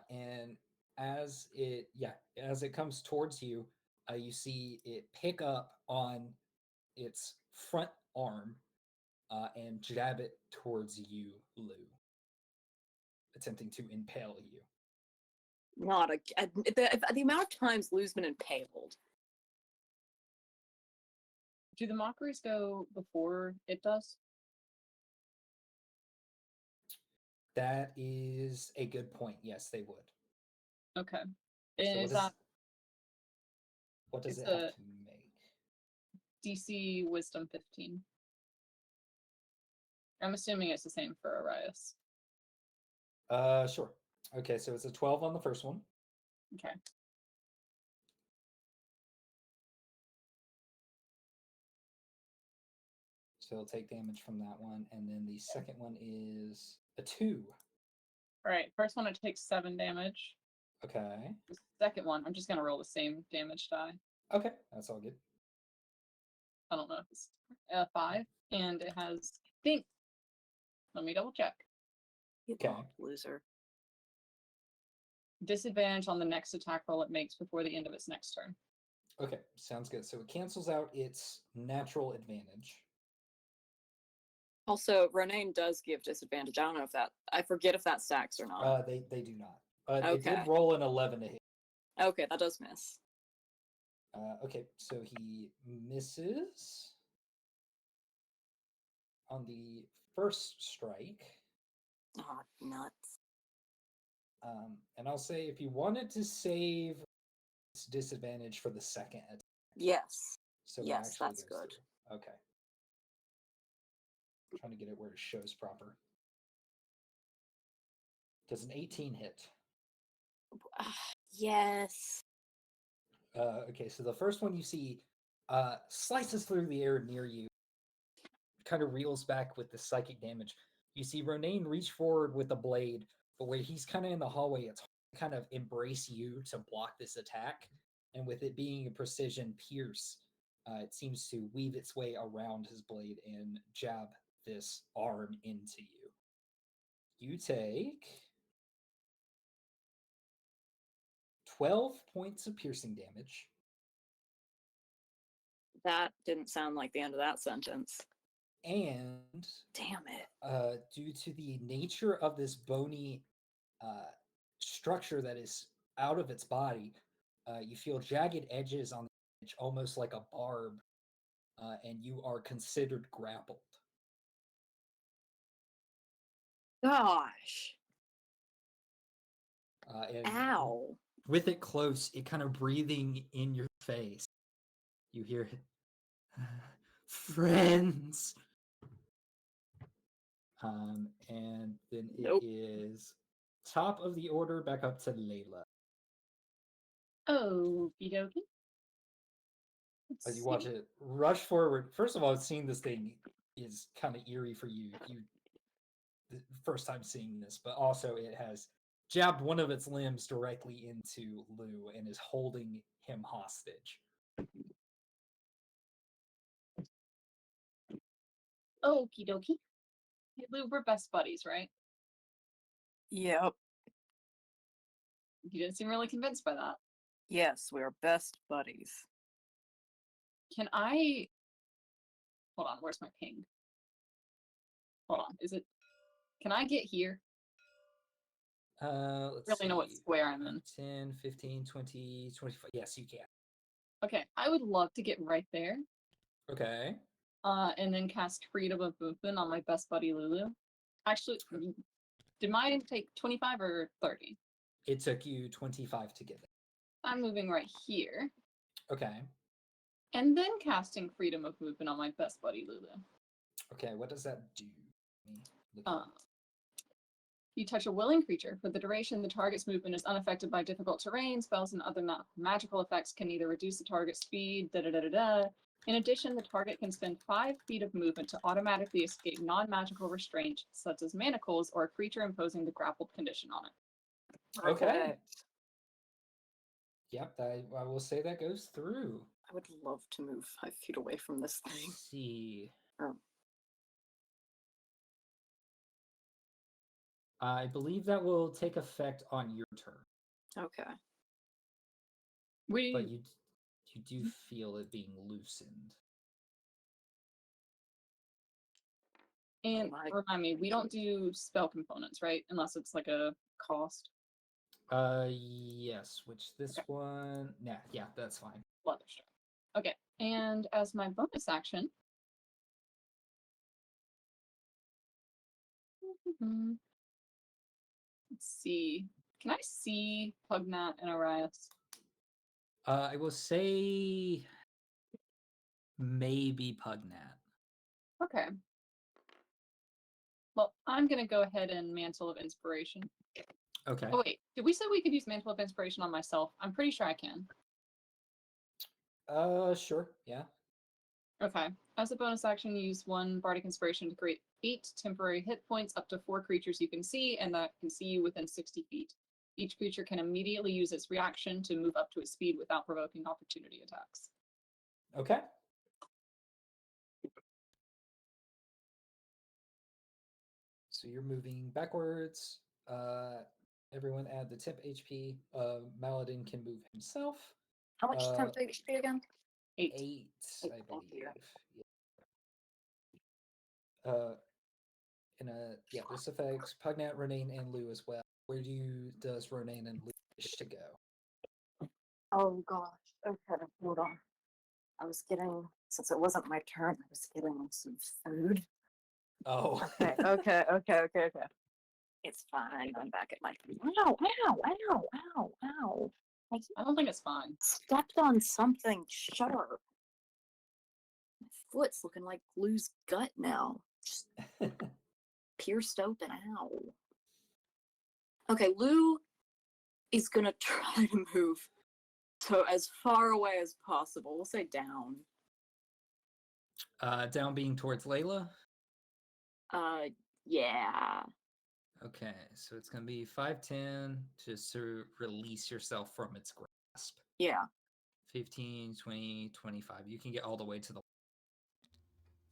And as it comes towards you, you see it pick up on its front arm and jab it towards you, Lou, attempting to impale you. Not a the amount of times Lugh's been impaled. Do the mockeries go before it does? That is a good point. Yes, they would. Okay. So Is that what does it's it have a- to make? DC Wisdom 15? I'm assuming it's the same for Arias. Sure. Okay, so it's a 12 on the first one. Okay. So it'll take damage from that one. And then the second one is a 2. All right. First one, it takes 7 damage. Okay. The second one, I'm just gonna roll the same damage die. Okay, that's all good. I don't know if it's 5, and it has. I think. Let me double check. You Okay. loser. Disadvantage on the next attack roll it makes before the end of its next turn. Okay, sounds good. So it cancels out its natural advantage. Also, Ronaine does give disadvantage. I don't know if that. I forget if that stacks or not. They do not. But it Okay. did roll an 11 to hit. Okay, that does miss. Okay, so he misses on the first strike. Oh, nuts. And I'll say if you wanted to save its disadvantage for the second attack. Yes. So it Yes, actually that's goes good. through. Okay. I'm trying to get it where it shows proper. Does an 18 hit? Yes. Okay, so the first one you see slices through the air near you, kind of reels back with the psychic damage. You see Ronaine reach forward with the blade, but where he's kind of in the hallway, it's kind of embrace you to block this attack. And with it being a precision pierce, it seems to weave its way around his blade and jab this arm into you. You take 12 points of piercing damage. That didn't sound like the end of that sentence. And Damn it. due to the nature of this bony structure that is out of its body, you feel jagged edges on the edge, almost like a barb, and you are considered grappled. Gosh. And Ow. with it close, it kind of breathing in your face, you hear it. Friends. And then it Nope. is top of the order, back up to Layla. Okie dokie. As you watch it rush forward, first of all, seeing this thing is kind of eerie for you. The first time seeing this, but also it has jabbed one of its limbs directly into Lugh and is holding him hostage. Okie dokie. Hey, Lou, we're best buddies, right? Yep. You didn't seem really convinced by that. Yes, we are best buddies. Can I... Hold on, where's my ping? Hold on, is it... Can I get here? Let's Really know what see. square I'm in. 10, 15, 20, 25. Yes, you can. Okay, I would love to get right there. Okay. And then cast Freedom of Movement on my best buddy Lulu. Actually, did mine take 25 or 30? It took you 25 to get there. I'm moving right here. Okay. And then casting Freedom of Movement on my best buddy Lulu. Okay, what does that do? Let me look at it. You touch a willing creature. For the duration, the target's movement is unaffected by difficult terrain. Spells and other magical effects can either reduce the target's speed, In addition, the target can spend 5 feet of movement to automatically escape non-magical restraint, such as manacles or a creature imposing the grappled condition on it. Okay. Yep, I will say that goes through. I would love to move 5 feet away from this thing. Let's see. Oh. I believe that will take effect on your turn, Okay. but you do feel it being loosened. And my- remind me, we don't do spell components, right? Unless it's like a cost. Yes, which this one, yeah, that's fine. Bloodthirster. Okay, and as my bonus action, let's see. Can I see Pugnat and Arias? I will say maybe Pugnat. Okay. Well, I'm gonna go ahead and Mantle of Inspiration. Okay. Oh wait, did we say we could use Mantle of Inspiration on myself? I'm pretty sure I can. Sure, yeah. Okay. As a bonus action, use 1 Bardic Inspiration to create 8 temporary hit points up to 4 creatures you can see, and that can see you within 60 feet. Each creature can immediately use its reaction to move up to its speed without provoking opportunity attacks. Okay. So you're moving backwards. Everyone add the temp HP. Maladin can move himself. How much temp HP again? 8. 8, I thank believe. you. Yeah. Yeah, this affects Pugnat, Renane, and Lugh as well. Where does Renane and Lugh wish to go? Oh gosh. Okay, hold on. I was getting, since it wasn't my turn, I was getting some food. Oh. Okay. It's fine. I'm back at my. Ow! I don't think it's fine. Stepped on something sharp. My foot's looking like Lou's gut now. Just pierced open. Ow. Okay, Lugh is gonna try to move so as far away as possible. We'll say down. Down being towards Layla. Yeah. Okay, so it's gonna be 5, 10 to release yourself from its grasp. Yeah. 15, 20, 25. You can get all the way to the.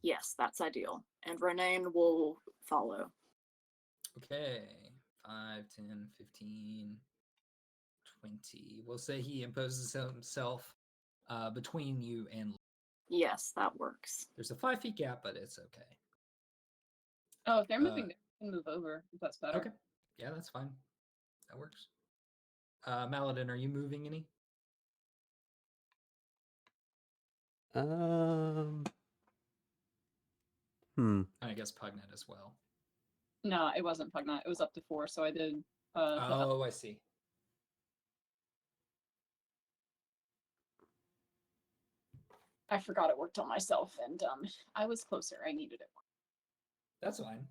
Yes, that's ideal. And Renane will follow. Okay, 5, 10, 15, 20. We'll say he imposes himself between you and. Yes, that works. There's a 5 feet gap, but it's okay. Oh, if they're moving, they can move over. If that's better. Okay. Yeah, that's fine. That works. Maladin, are you moving any? I guess Pugnet as well. No, it wasn't Pugnut. It was up to 4, so I did. Oh, I see. I forgot it worked on myself, and I was closer. I needed it. That's fine.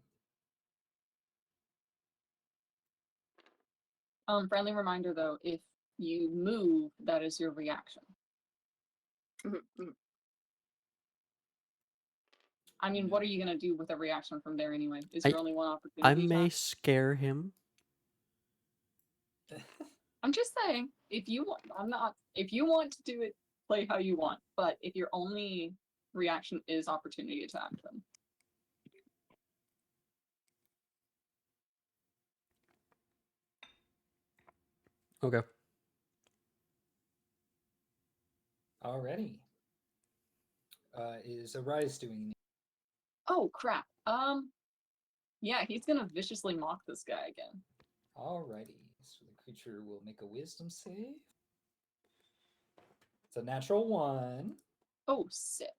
Friendly reminder though, if you move, that is your reaction. I mean, what are you gonna do with a reaction from there anyway? Is there only one opportunity? I may scare him. I'm just saying, if you want, if you want to do it, play how you want. But if your only reaction is opportunity attack, then Okay. Alrighty. Is Arise doing anything? oh crap. Yeah, he's gonna viciously mock this guy again. Alrighty. So the creature will make a wisdom save. It's a natural 1. Oh, sick.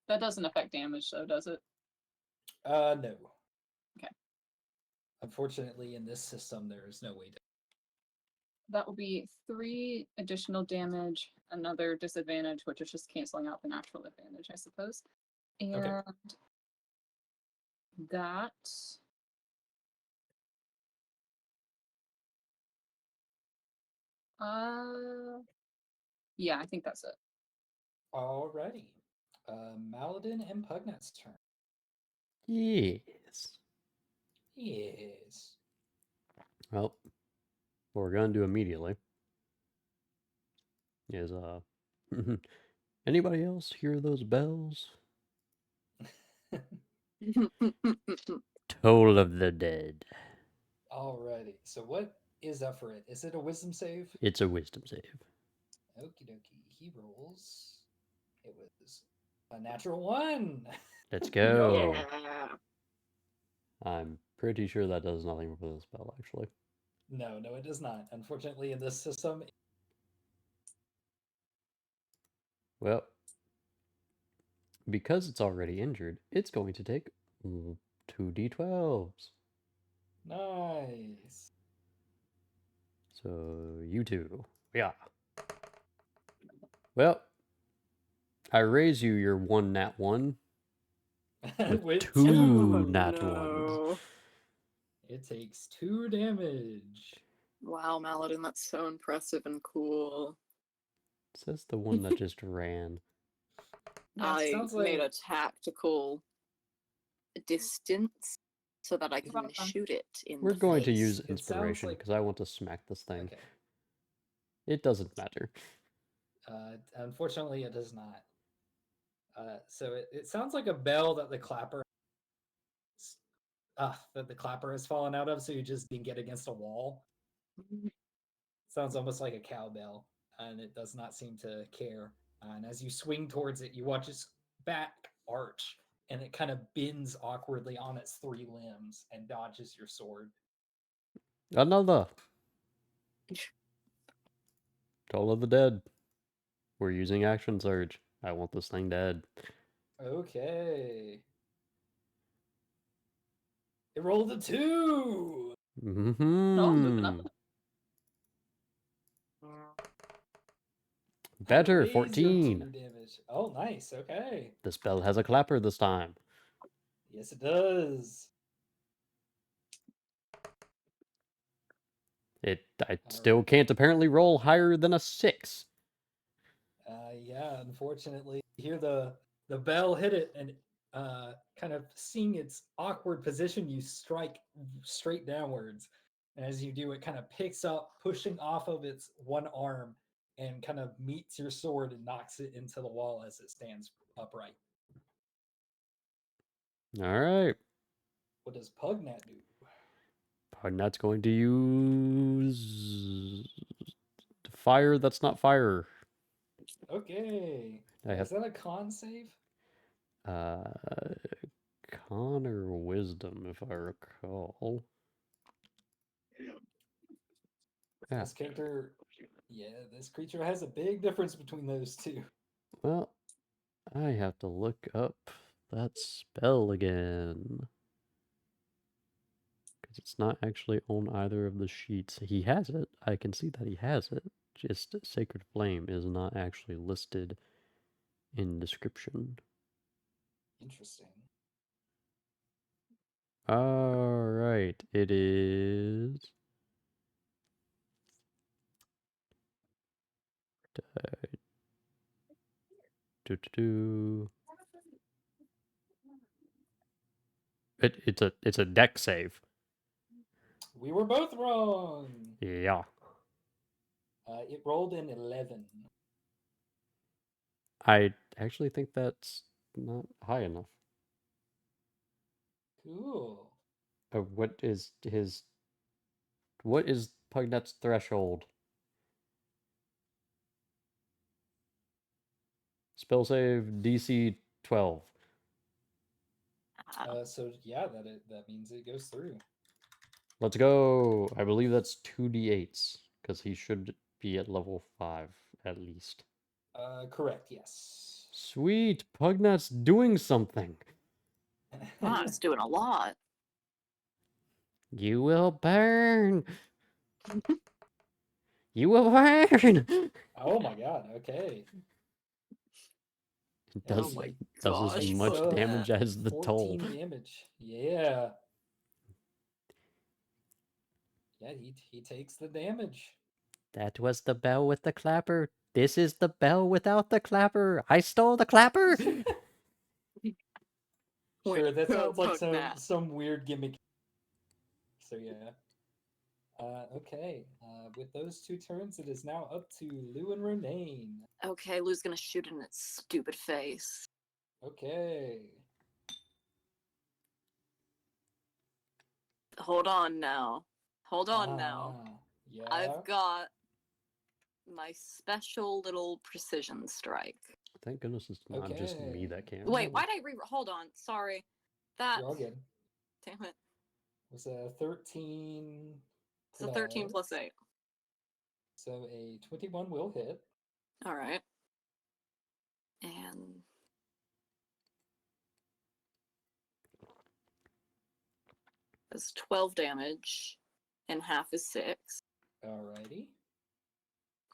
That doesn't affect damage, though, does it? No. Okay. Unfortunately, in this system, there is no way to. That will be 3 additional damage, another disadvantage, which is just canceling out the natural advantage, I suppose. And that yeah, I think that's it. Alrighty. Maladin and Pugnet's turn. Yes. Yes. Well, what we're gonna do immediately is anybody else hear those bells? Toll of the Dead. Alrighty. So what is up for it? Is it a wisdom save? It's a wisdom save. Okie dokie. He rolls. It was a natural 1. Let's go. Yeah. I'm pretty sure that does nothing for the spell, actually. No, it does not. Unfortunately, in this system. Well, because it's already injured, it's going to take 2d12s. Nice. So, you two. Yeah. Well, I raise you your 1 nat 1 with 2 nat 1s. It takes 2 damage. Wow, Maladin, that's so impressive and cool. Says the one that just ran. I sounds made like- a tactical distance so that I can Welcome. shoot it in We're the going to face. use It sounds inspiration like- because I want to smack this thing. Okay. It doesn't matter. Unfortunately, it does not. So it sounds like a bell that the clapper has fallen out of, so you just didn't get against a wall. Sounds almost like a cowbell, and it does not seem to care. And as you swing towards it, you watch its back arch, and it kind of bends awkwardly on its 3 limbs and dodges your sword. Another. Toll of the Dead. We're using action surge. I want this thing dead. Okay. It rolled a 2. Mm-hmm. Oh, moving up. Better, Raise your 14. 2 damage. Oh, nice. Okay. The spell has a clapper this time. Yes, it does. I still can't apparently roll higher than a 6. Yeah, unfortunately, you hear the bell hit it, and kind of seeing its awkward position, you strike straight downwards. And as you do, it kind of picks up, pushing off of its one arm, and kind of meets your sword and knocks it into the wall as it stands upright. All right. What does Pugnat do? Pugnat's going to use fire that's not fire. Okay. I have Is that a con save? Con or wisdom, if I recall. Yeah. This character, this creature has a big difference between those two. Well, I have to look up that spell again. Because it's not actually on either of the sheets. He has it. I can see that he has it. Just Sacred Flame is not actually listed in description. Interesting. Alright, it is... It's a deck save. We were both wrong. Yeah. It rolled an 11. I actually think that's not high enough. Cool. What is Pugnet's threshold? Spell save DC 12. So yeah, that means it goes through. Let's go. I believe that's 2d8s because he should be at level 5 at least. Correct. Yes. Sweet, Pugnet's doing something. Wow, it's doing a lot. You will burn. You will burn. Oh my god. Okay. It Yeah, does, Oh my does as gosh, much so damage as the 14 toll. damage. Yeah. Yeah, he takes the damage. That was the bell with the clapper. This is the bell without the clapper. I stole the clapper. Sure, that go, sounds like Pugmat. some weird gimmick. So yeah. Okay. With those two turns, it is now up to Lou and Renane. Okay, Lou's gonna shoot it in its stupid face. Okay. Hold on now. Hold on now. Yeah. I've got my special little precision strike. Thank goodness it's not just me that can't. Wait, roll. why'd I hold on, sorry. That You're all good. damn it. It was a 13. It's a 13 plus 8. So a 21 will hit. Alright. And that's 12 damage, and half is 6. Alrighty.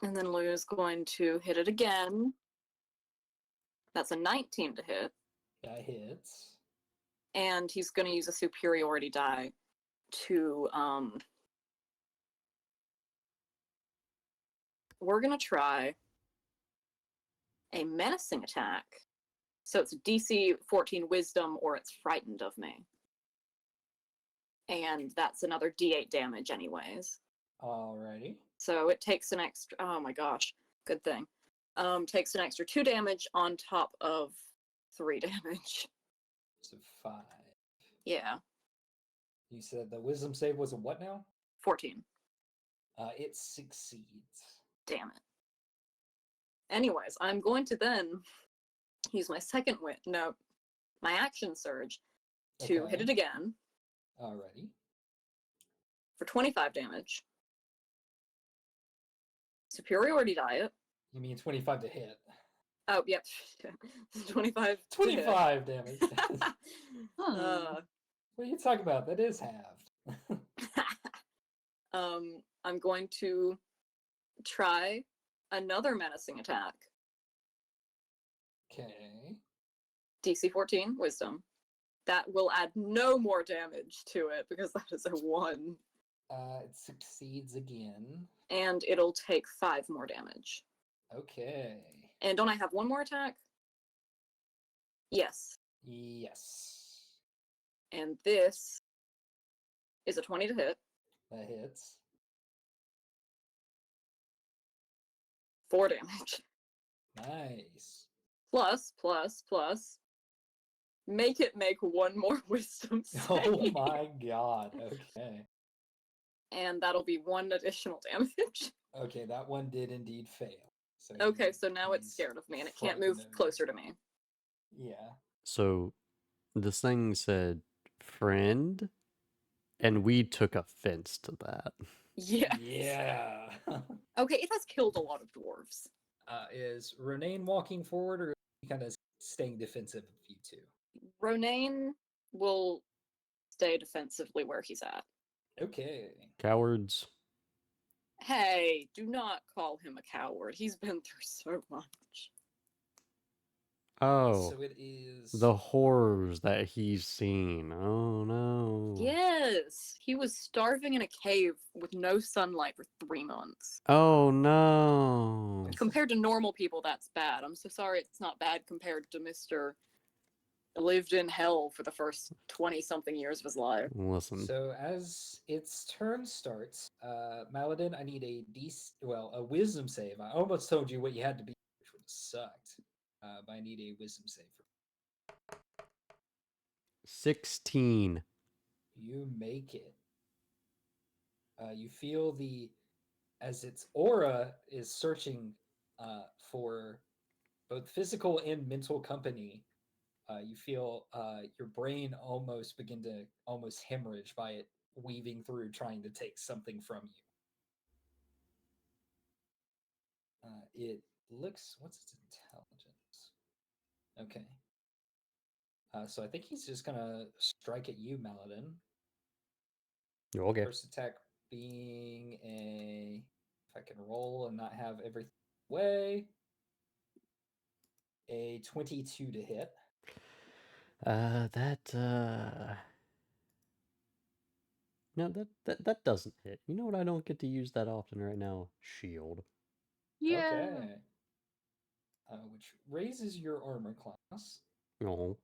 And then Lou's going to hit it again. That's a 19 to hit. That hits. And he's going to use a superiority die to we're going to try a menacing attack. So it's DC 14 wisdom or it's frightened of me. And that's another D8 damage anyways. Alrighty. So it takes an extra, oh my gosh, good thing. Takes an extra 2 damage on top of 3 damage. So 5. Yeah, You said the wisdom save was a what now? 14. It succeeds. Damn it. Anyways, I'm going to then use my my action surge to hit Okay. it again Alrighty. for 25 damage. Superiority die it. You mean 25 to hit? Oh, yep. 25. 25 damage. uh, What are you talking about? That is halved. I'm going to try another menacing attack. Okay. DC 14 wisdom. That will add no more damage to it because that is a 1. It succeeds again. And it'll take 5 more damage. Okay. And don't I have one more attack? Yes. Yes. And this is a 20 to hit. That hits. 4 damage. Nice. Plus. Make it make 1 more wisdom save. Oh my god. Okay. And that'll be 1 additional damage. Okay, that one did indeed fail. So Okay, so now it's he's scared of me and it can't move frightened of- closer to me. Yeah. So This thing said friend, and we took offense to that. Yes. Yeah. Okay, it has killed a lot of dwarves. Is Renane walking forward or kind of staying defensive of you two? Ronane will stay defensively where he's at. Okay. Cowards. Hey, do not call him a coward. He's been through so much. Oh, So it is the horrors that he's seen. Oh no. Yes, he was starving in a cave with no sunlight for 3 months. Oh no. Compared to normal people, that's bad. I'm so sorry it's not bad compared to Mr. lived in hell for the first 20-something years of his life. Listen. So as its turn starts, Maladin, I need a wisdom save. I almost told you what you had to be, which would have sucked. But I need a wisdom save. 16. You make it. You feel as its aura is searching for both physical and mental company. You feel your brain almost begin to almost hemorrhage by it weaving through, trying to take something from you. It looks. What's its intelligence? Okay. So I think he's just gonna strike at you, Maladin. Okay. First attack being a. If I can roll and not have everything away. A 22 to hit. No, that doesn't hit. You know what? I don't get to use that often right now. Shield. Yeah. Okay. Which raises your armor class. Oh.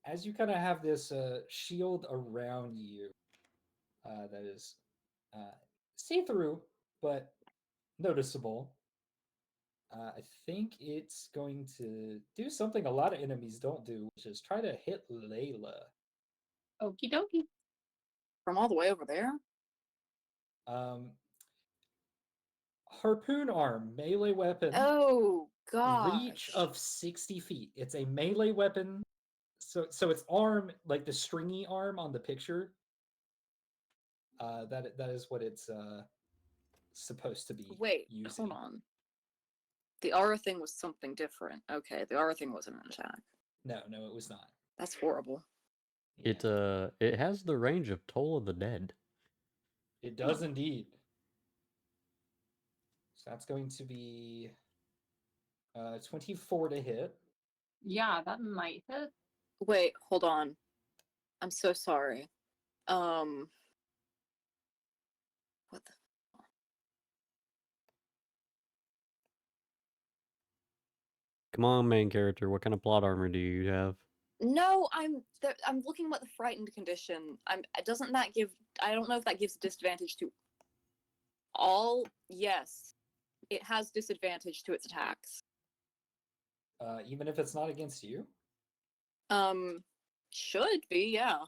As you kind of have this shield around you that is see-through but noticeable. I think it's going to do something a lot of enemies don't do, which is try to hit Layla. Okie dokie. From all the way over there? Um, harpoon arm, melee weapon. Oh, gosh. Reach of 60 feet. It's a melee weapon. So its arm, like the stringy arm on the picture, that is what it's supposed to be. Wait, using. hold on. The aura thing was something different. Okay, the aura thing wasn't an attack. No, it was not. That's horrible. Yeah. It has the range of Toll of the Dead. It does indeed. So that's going to be 24 to hit. Yeah, that might hit. Wait, hold on. I'm so sorry. What the? Come on, main character. What kind of plot armor do you have? No, I'm looking at the frightened condition. Doesn't that give? I don't know if that gives disadvantage to all. Yes, it has disadvantage to its attacks. Even if it's not against you? Should be, yeah.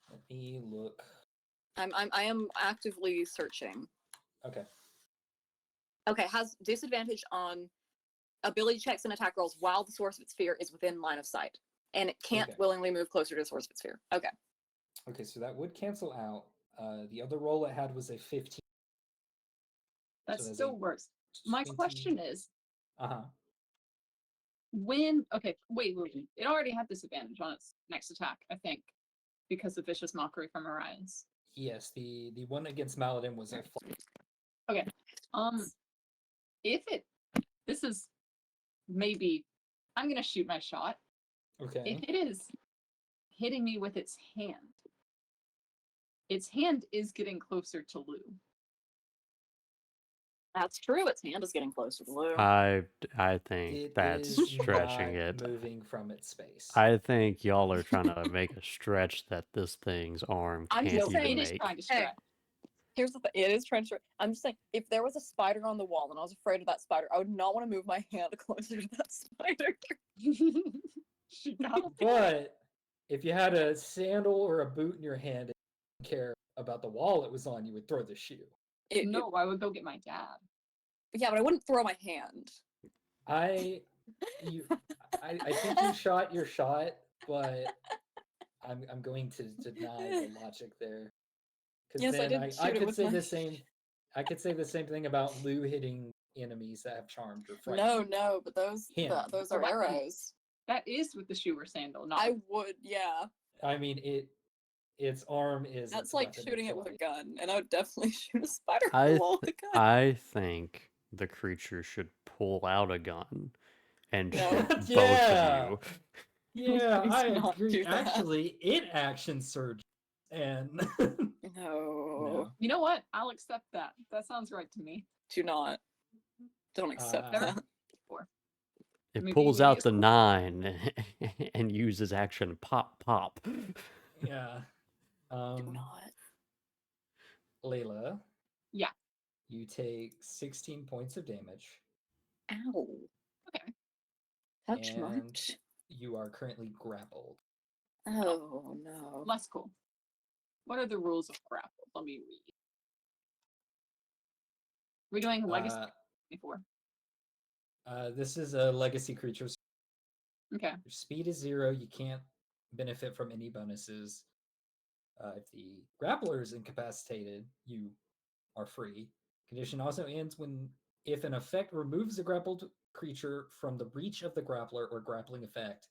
Let me look. I am actively searching. Okay. Okay, has disadvantage on ability checks and attack rolls while the source of its fear is within line of sight, and it can't Okay. willingly move closer to the source of its fear. Okay. Okay, so that would cancel out. The other roll it had was a 15. That's So still worse. My 20. question is, Uh-huh. when okay, wait, it already had disadvantage on its next attack, I think, because of vicious mockery from Orions. Yes, the one against Maladin was a Okay. If this is maybe I'm gonna shoot my shot. Okay. If it is hitting me with its hand is getting closer to Lugh. That's true. Its hand is getting closer to Lugh. I think It that's is stretching not it. moving from its space. I think y'all are trying to make a stretch that this thing's arm I'm can't just even saying it's make. trying to Hey. stretch. Here's the thing. It is trying to stretch. I'm just saying, if there was a spider on the wall and I was afraid of that spider, I would not want to move my hand closer to that spider. But if you had a sandal or a boot in your hand and you didn't care about the wall it was on, you would throw the shoe. No, I would go get my dad. Yeah, but I wouldn't throw my hand. I You, I think you shot your shot, but I'm going to deny the logic there. Because Yes, I then did I shoot it could with say my. the same. I could say the same thing about Lugh hitting enemies that have charmed or No, frightened no, but those him. those Oh, are arrows. That is with the shoe or sandal, not I with- would, yeah. I mean, its arm is That's its like weapon shooting of it with a choice. gun, and I would definitely shoot a spider I with a wall with a gun. I think the creature should pull out a gun and No. shoot both Yeah. of you. Yeah, Please I not agree. do that. Actually, it action surge, and No, no. You know what? I'll accept that. That sounds right to me. do not. Don't accept Uh, that. It Maybe- pulls maybe out it's the cool. 9 and uses action pop pop. Yeah. Do not. Layla. Yeah. You take 16 points of damage. Ow. Okay. Touch And much? you are currently grappled. Oh no. Less cool. What are the rules of grapple? Let me read. We're doing legacy before. This is a legacy creature. Okay. Your speed is 0. You can't benefit from any bonuses. If the grappler is incapacitated, you are free. Condition also ends when if an effect removes a grappled creature from the reach of the grappler or grappling effect,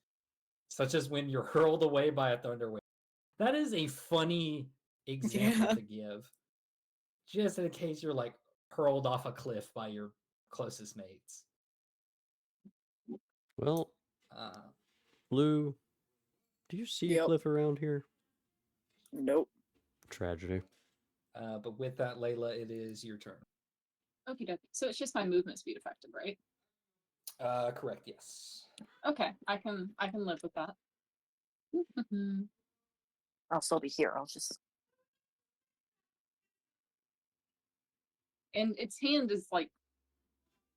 such as when you're hurled away by a thunder wave. That is a funny example Yeah. to give. Just in case you're like hurled off a cliff by your closest mates. Well, Uh, Lou, do you see a Yep. cliff around here? Nope. Tragedy. but with that, Layla, it is your turn. Okie dokie. So it's just my movement speed affected, right? Correct, yes. Okay. I can live with that. I'll still be here. I'll just. And its hand is like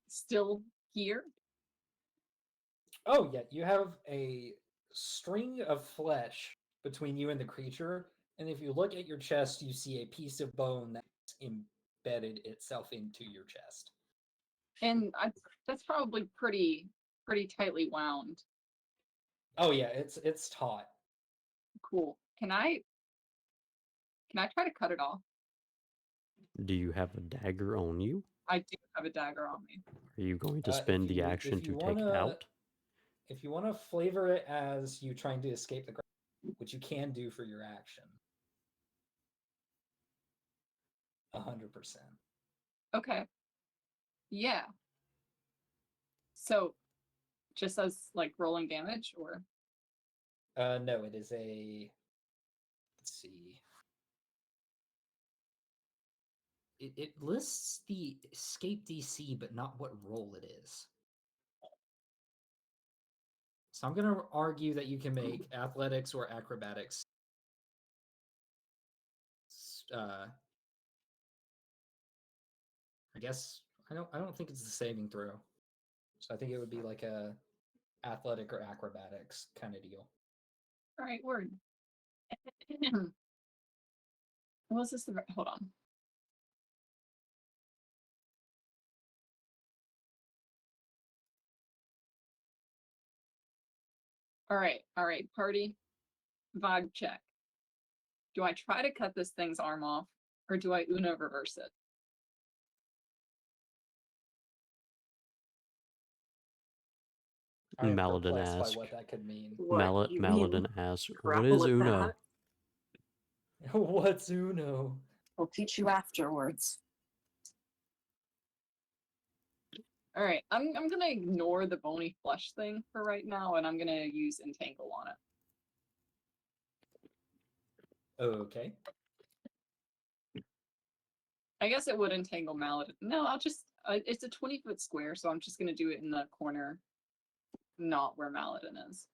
still here. Oh, yeah, you have a string of flesh between you and the creature, and if you look at your chest, you see a piece of bone that's embedded itself into your chest. And that's probably pretty tightly wound. Oh yeah, it's taut. Cool. Can I try to cut it off? Do you have a dagger on you? I do have a dagger on me. Are you going to If spend the you- if action to you take it wanna- out? If you want to flavor it as you trying to escape the ground, which you can do for your action, 100%. Okay. Yeah. So just as like rolling damage or No, it is a. Let's see. It lists the escape DC, but not what roll it is. So I'm gonna argue that you can make athletics or acrobatics. I guess I don't think it's the saving throw. So I think it would be like a athletic or acrobatics kind of deal. all right, word. Was this the hold on? All right, party. Vibe check. Do I try to cut this thing's arm off or do I Uno reverse it? I am Maladin perplexed by ask. what that could mean. What? You Maladin mean asks, what grapple is at Uno? that? What's Uno? I'll teach you afterwards. All right, I'm gonna ignore the bony flesh thing for right now, and I'm gonna use entangle on it. Okay. I guess it would entangle Maladin. No, I'll just. It's a 20-foot square, so I'm just gonna do it in the corner, not where Maladin is.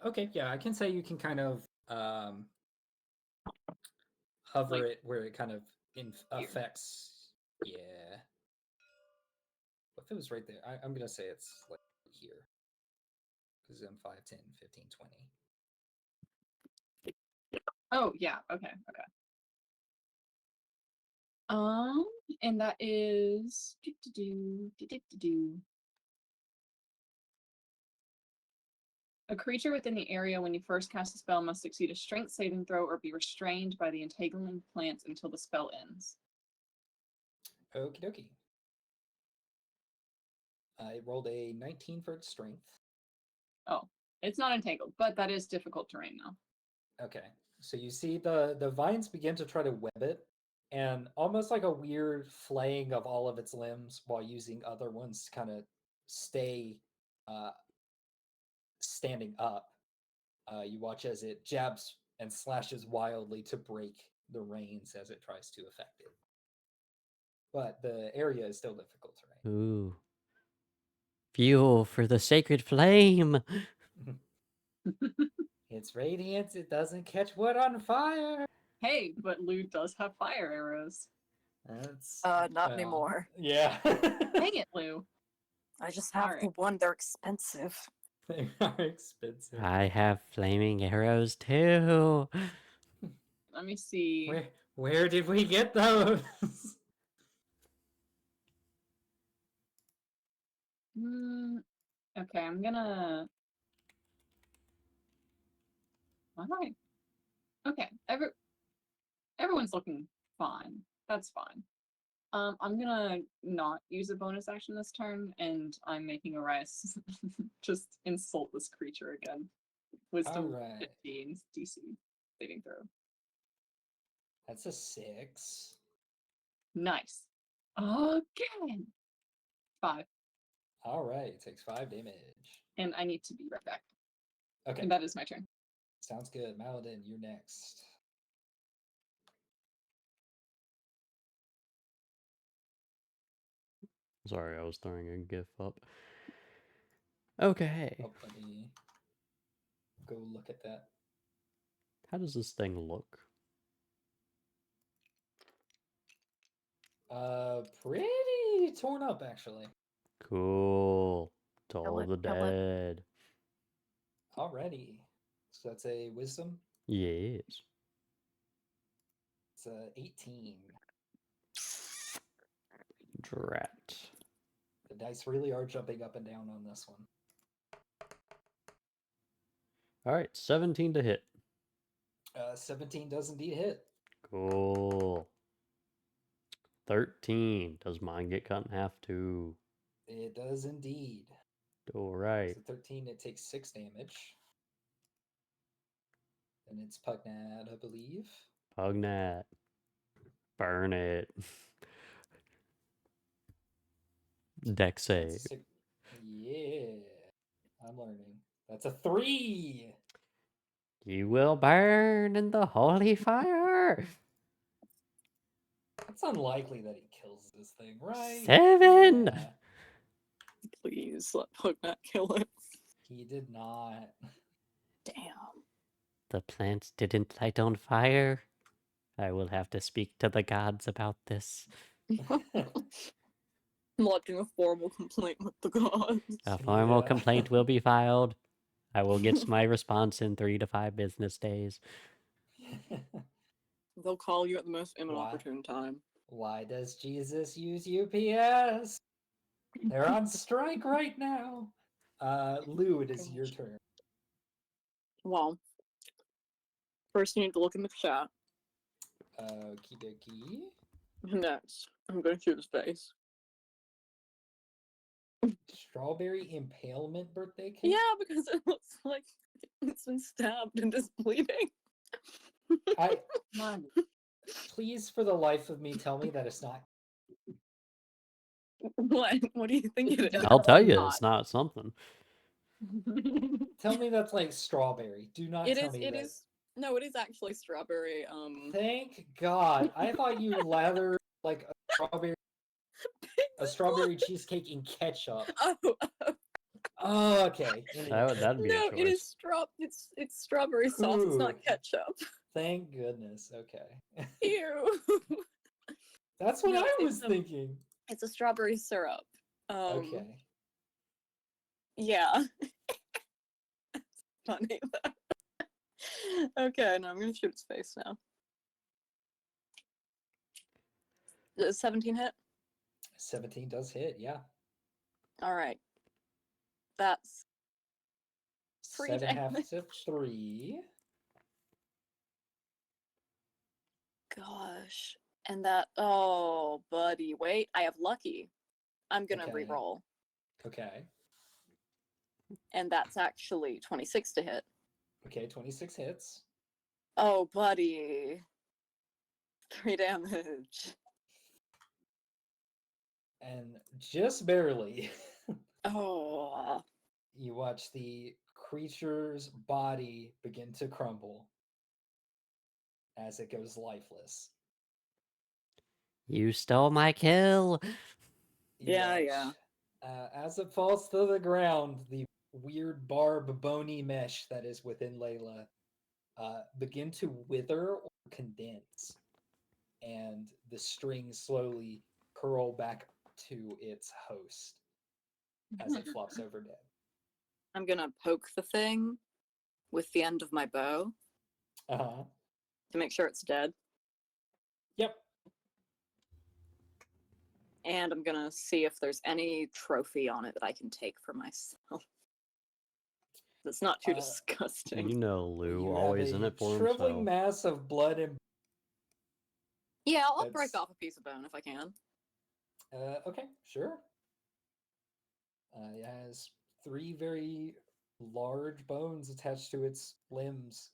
Okay, yeah, I can say you can kind of hover Like- it where it kind of affects. Yeah. If it was right there, I'm gonna say it's like here. Because I'm 5, 10, 15, 20. Oh yeah, okay. And that is A creature within the area when you first cast a spell must succeed a strength saving throw or be restrained by the entangling plants until the spell ends. Okie dokie. I rolled a 19 for its strength. Oh, it's not entangled, but that is difficult terrain now. Okay. So you see the vines begin to try to web it, and almost like a weird flaying of all of its limbs while using other ones to kind of stay standing up. You watch as it jabs and slashes wildly to break the reins as it tries to affect it. But the area is still difficult terrain. Ooh. Fuel for the sacred flame. It's radiance, it doesn't catch wood on fire. Hey, but Lugh does have fire arrows. That's Not well, anymore. Yeah. Dang it, Lugh. I just have the Alright. one. They're expensive. They are expensive. I have flaming arrows too. Let me see. Where did we get those? Okay, I'm gonna. Alright. Okay, everyone's looking fine. That's fine. I'm gonna not use a bonus action this turn, and I'm making Arias just insult this creature again. Wisdom Alright. 15 DC saving throw. That's a 6. Nice. Again. 5. Alright, it takes 5 damage. And I need to be right back. Okay, And that is my turn. sounds good. Maladin, you're next. Sorry, I was throwing a GIF up. Okay. Oh, let me go look at that. How does this thing look? Pretty torn up actually. Cool. To all it, the kill it. dead. Alrighty. So that's a wisdom. Yes. It's a 18. Drat. The dice really are jumping up and down on this one. Alright, 17 to hit. 17 does indeed hit. Cool. 13. Does mine get cut in half too? It does indeed. Alright. So 13, it takes 6 damage. And it's Pugnat, I believe. Pugnat. Burn it. Deck That's save. a yeah. I'm learning. That's a 3. You will burn in the holy fire. It's unlikely that he kills this thing, right? 7. Yeah, Please let Pugnat kill it. he did not. Damn. The plants didn't light on fire. I will have to speak to the gods about this. Lodging a formal complaint with the gods. A formal Yeah. complaint will be filed. I will get my response in 3 to 5 business days. They'll call you at the most Why? inopportune time. Why does Jesus use UPS? They're on strike right now. Lou, it is your turn. Well, first you need to look in the chat. Okie dokie. Next, I'm going to shoot his face. Strawberry impalement birthday cake? Yeah, because it looks like it's been stabbed and is bleeding. Please, for the life of me, tell me that it's not. What? What do you think it is? I'll tell you, Not. it's not something. Tell me that's like strawberry. Do not It tell is. me It that. is. No, it is actually strawberry. Thank God. I thought you lathered like a strawberry cheesecake in ketchup. Oh, okay. Anyway. That'd be No, a choice. it is it's strawberry sauce. It's not Ooh. ketchup. Thank goodness. Okay. Ew. That's what No, I it's was thinking. It's a strawberry syrup. Okay. Yeah. Funny. Okay, now I'm gonna shoot his face now. Does 17 hit? 17 does hit, yeah. All right. That's 3 7 half damage. to 3. Gosh. And that, oh, buddy, wait, I have lucky. I'm gonna Okay. re-roll. Okay. And that's actually 26 to hit. Okay, 26 hits. Oh, buddy. 3 damage. And just barely, Oh. you watch the creature's body begin to crumble as it goes lifeless. You stole my kill. You Yeah. as it falls to the ground, the weird barb bony mesh that is within Layla begin to wither or condense, and the strings slowly curl back to its host as it flops over dead. I'm gonna poke the thing with the end of my bow Uh-huh. to make sure it's dead. Yep. And I'm gonna see if there's any trophy on it that I can take for myself. That's not too disgusting. You know, Lou, You always have in a it for shriveling himself. mass of blood and Yeah, I'll break That's- off a piece of bone if I can. okay, sure. It has 3 very large bones attached to its limbs,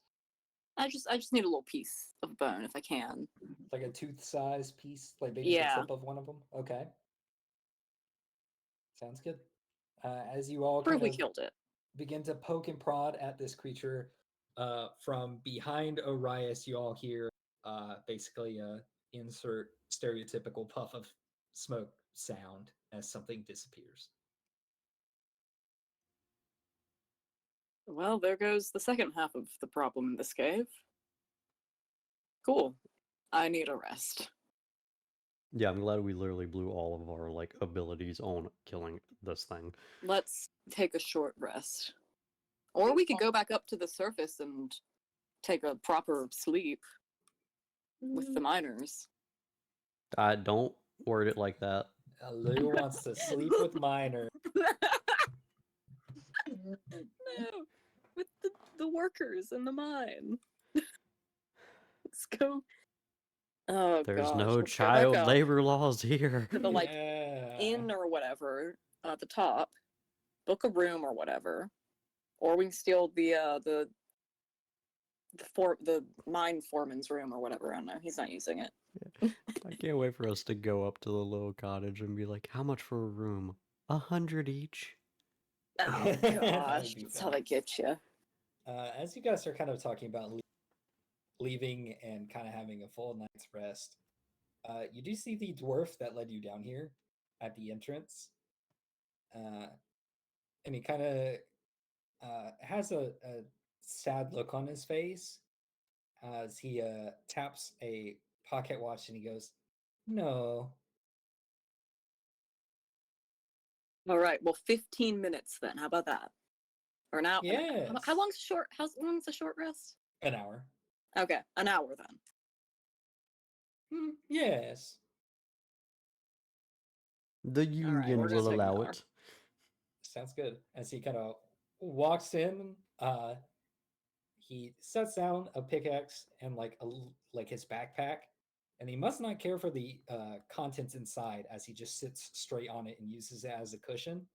I just need a little piece of bone if I can. like a tooth-sized piece, like maybe the Yeah. tip of one of them. Okay, sounds good. As you all Prove kind we of killed it. begin to poke and prod at this creature, from behind Orias, you all hear basically insert stereotypical puff of smoke sound as something disappears. Well, there goes the second half of the problem in this cave. Cool. I need a rest. Yeah, I'm glad we literally blew all of our like abilities on killing this thing. Let's take a short rest. Or we could go back up to the surface and take a proper sleep with the miners. Don't word it like that. Lou wants to sleep with Miner. No, with the workers in the mine. Let's go. Oh There's gosh, no let's go back child up labor laws here. to the like Yeah. inn or whatever at the top. Book a room or whatever, or we can steal the mine foreman's room or whatever. I don't know. He's not using it. I can't wait for us to go up to the little cottage and be like, how much for a room? 100 each? Oh That'd gosh, be that's how fun. they get you. As you guys are kind of talking about leaving and kind of having a full night's rest, you do see the dwarf that led you down here at the entrance. And he kind of has a sad look on his face as he taps a pocket watch and he goes, "No." All right, well, 15 minutes then. How about that? Or now? Yes. How long's short? How long's a short rest? An hour. Okay, an hour then. Yes. The right, union we're gonna will take an allow hour. it. Sounds good. As he kind of walks in, he sets down a pickaxe and like his backpack, and he must not care for the contents inside as he just sits straight on it and uses it as a cushion.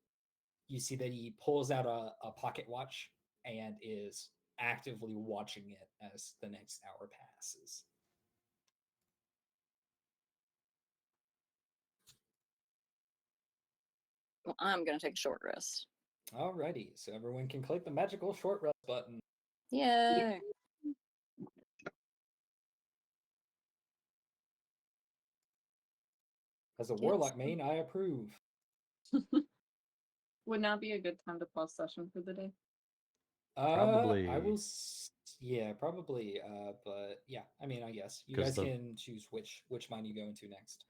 You see that he pulls out a pocket watch and is actively watching it as the next hour passes. Well, I'm gonna take a short rest. Alrighty, so everyone can click the magical short rest button. Yay! As a warlock main, I approve. Would not be a good time to pause session for the day. Probably. I will. Yeah, probably. But yeah, I mean, I guess you 'Cause guys the- can choose which mine you go into next.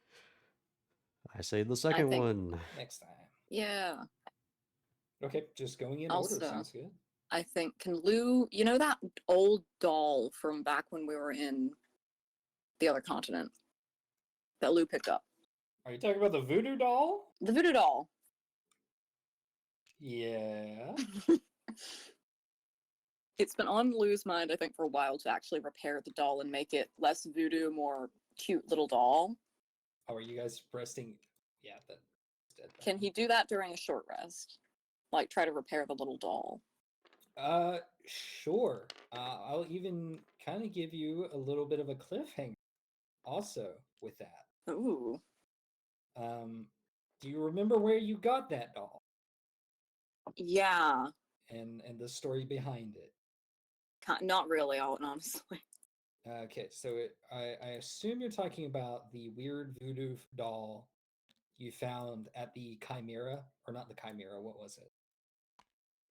I say the second think- one. Next time. Yeah. Okay, just going in Also- order sounds good. I think, can Lou, you know that old doll from back when we were in the other continent that Lou picked up? Are you talking about the voodoo doll? The voodoo doll. Yeah. It's been on Lou's mind, I think, for a while to actually repair the doll and make it less voodoo, more cute little doll. How are you guys resting? Yeah, that's dead. Can he do that during a short rest? Like, try to repair the little doll? Sure. I'll even kind of give you a little bit of a cliffhanger also with that. Ooh. Do you remember where you got that doll Yeah. and the story behind it? Not really, honestly. Okay, so I assume you're talking about the weird voodoo doll you found at the Chimera, or not the Chimera, what was it?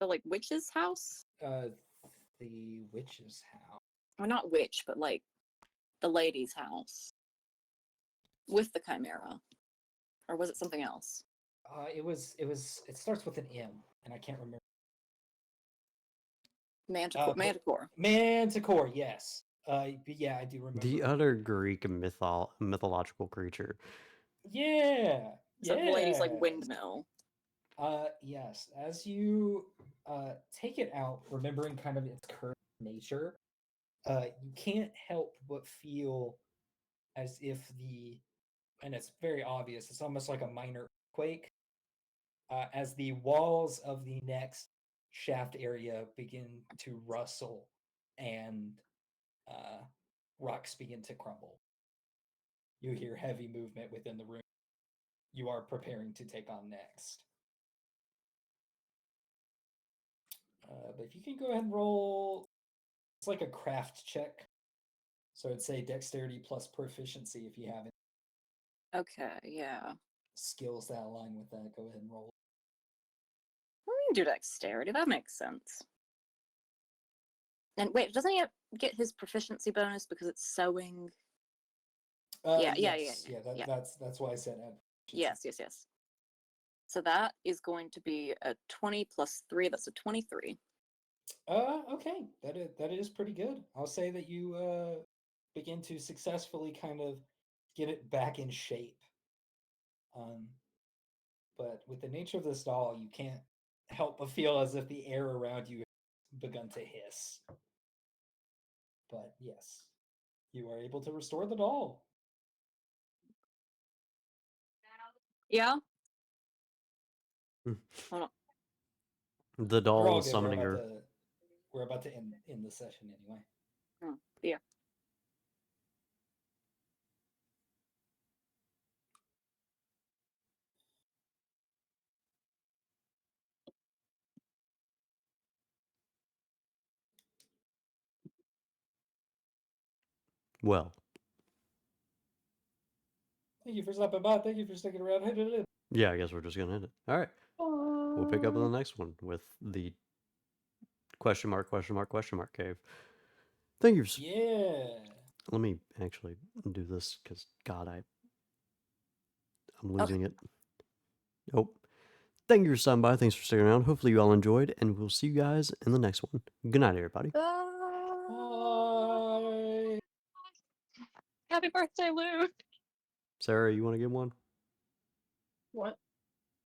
The, like, witch's house? The witch's house. Or not witch, but, like, the lady's house. With the chimera. Or was it something else? It starts with an M, and I can't remember. Manticore. Manticore, yes. Yeah, I do remember. The other Greek mythological creature. Yeah. So the lady's, like, yes. windmill. Yes. As you take it out, remembering kind of its current nature, you can't help but feel as if and it's very obvious, it's almost like a minor earthquake, as the walls of the next shaft area begin to rustle and rocks begin to crumble. You hear heavy movement within the room you are preparing to take on next. But if you can go ahead and roll, it's like a craft check. So I'd say dexterity plus proficiency if you have any Okay, yeah. skills that align with that. Go ahead and roll. Well, we can do dexterity. That makes sense. And wait, doesn't he get his proficiency bonus because it's sewing? Yeah. That's why I said Yes. So that is going to be a 20 plus 3. That's a 23. Okay, that is pretty good. I'll say that you begin to successfully kind of get it back in shape. But with the nature of this doll, you can't help but feel as if the air around you has begun to hiss. But yes, you are able to restore the doll. Yeah. Hmm. Hold on. The We're all doll good. summoning her. We're about to end the session anyway. Oh, yeah. Well, Thank you for stopping by. Thank you for sticking around. yeah, I guess we're just gonna end it. All right, we'll pick up in the next one with the question mark cave. Thank you. Yeah. Let me actually do this because God, I'm losing it. Oh, thank you for stopping by. Thanks for sticking around. Hopefully you all enjoyed, and we'll see you guys in the next one. Good night, everybody. Bye. Happy birthday, Lugh! Sarah, you want to give one? What?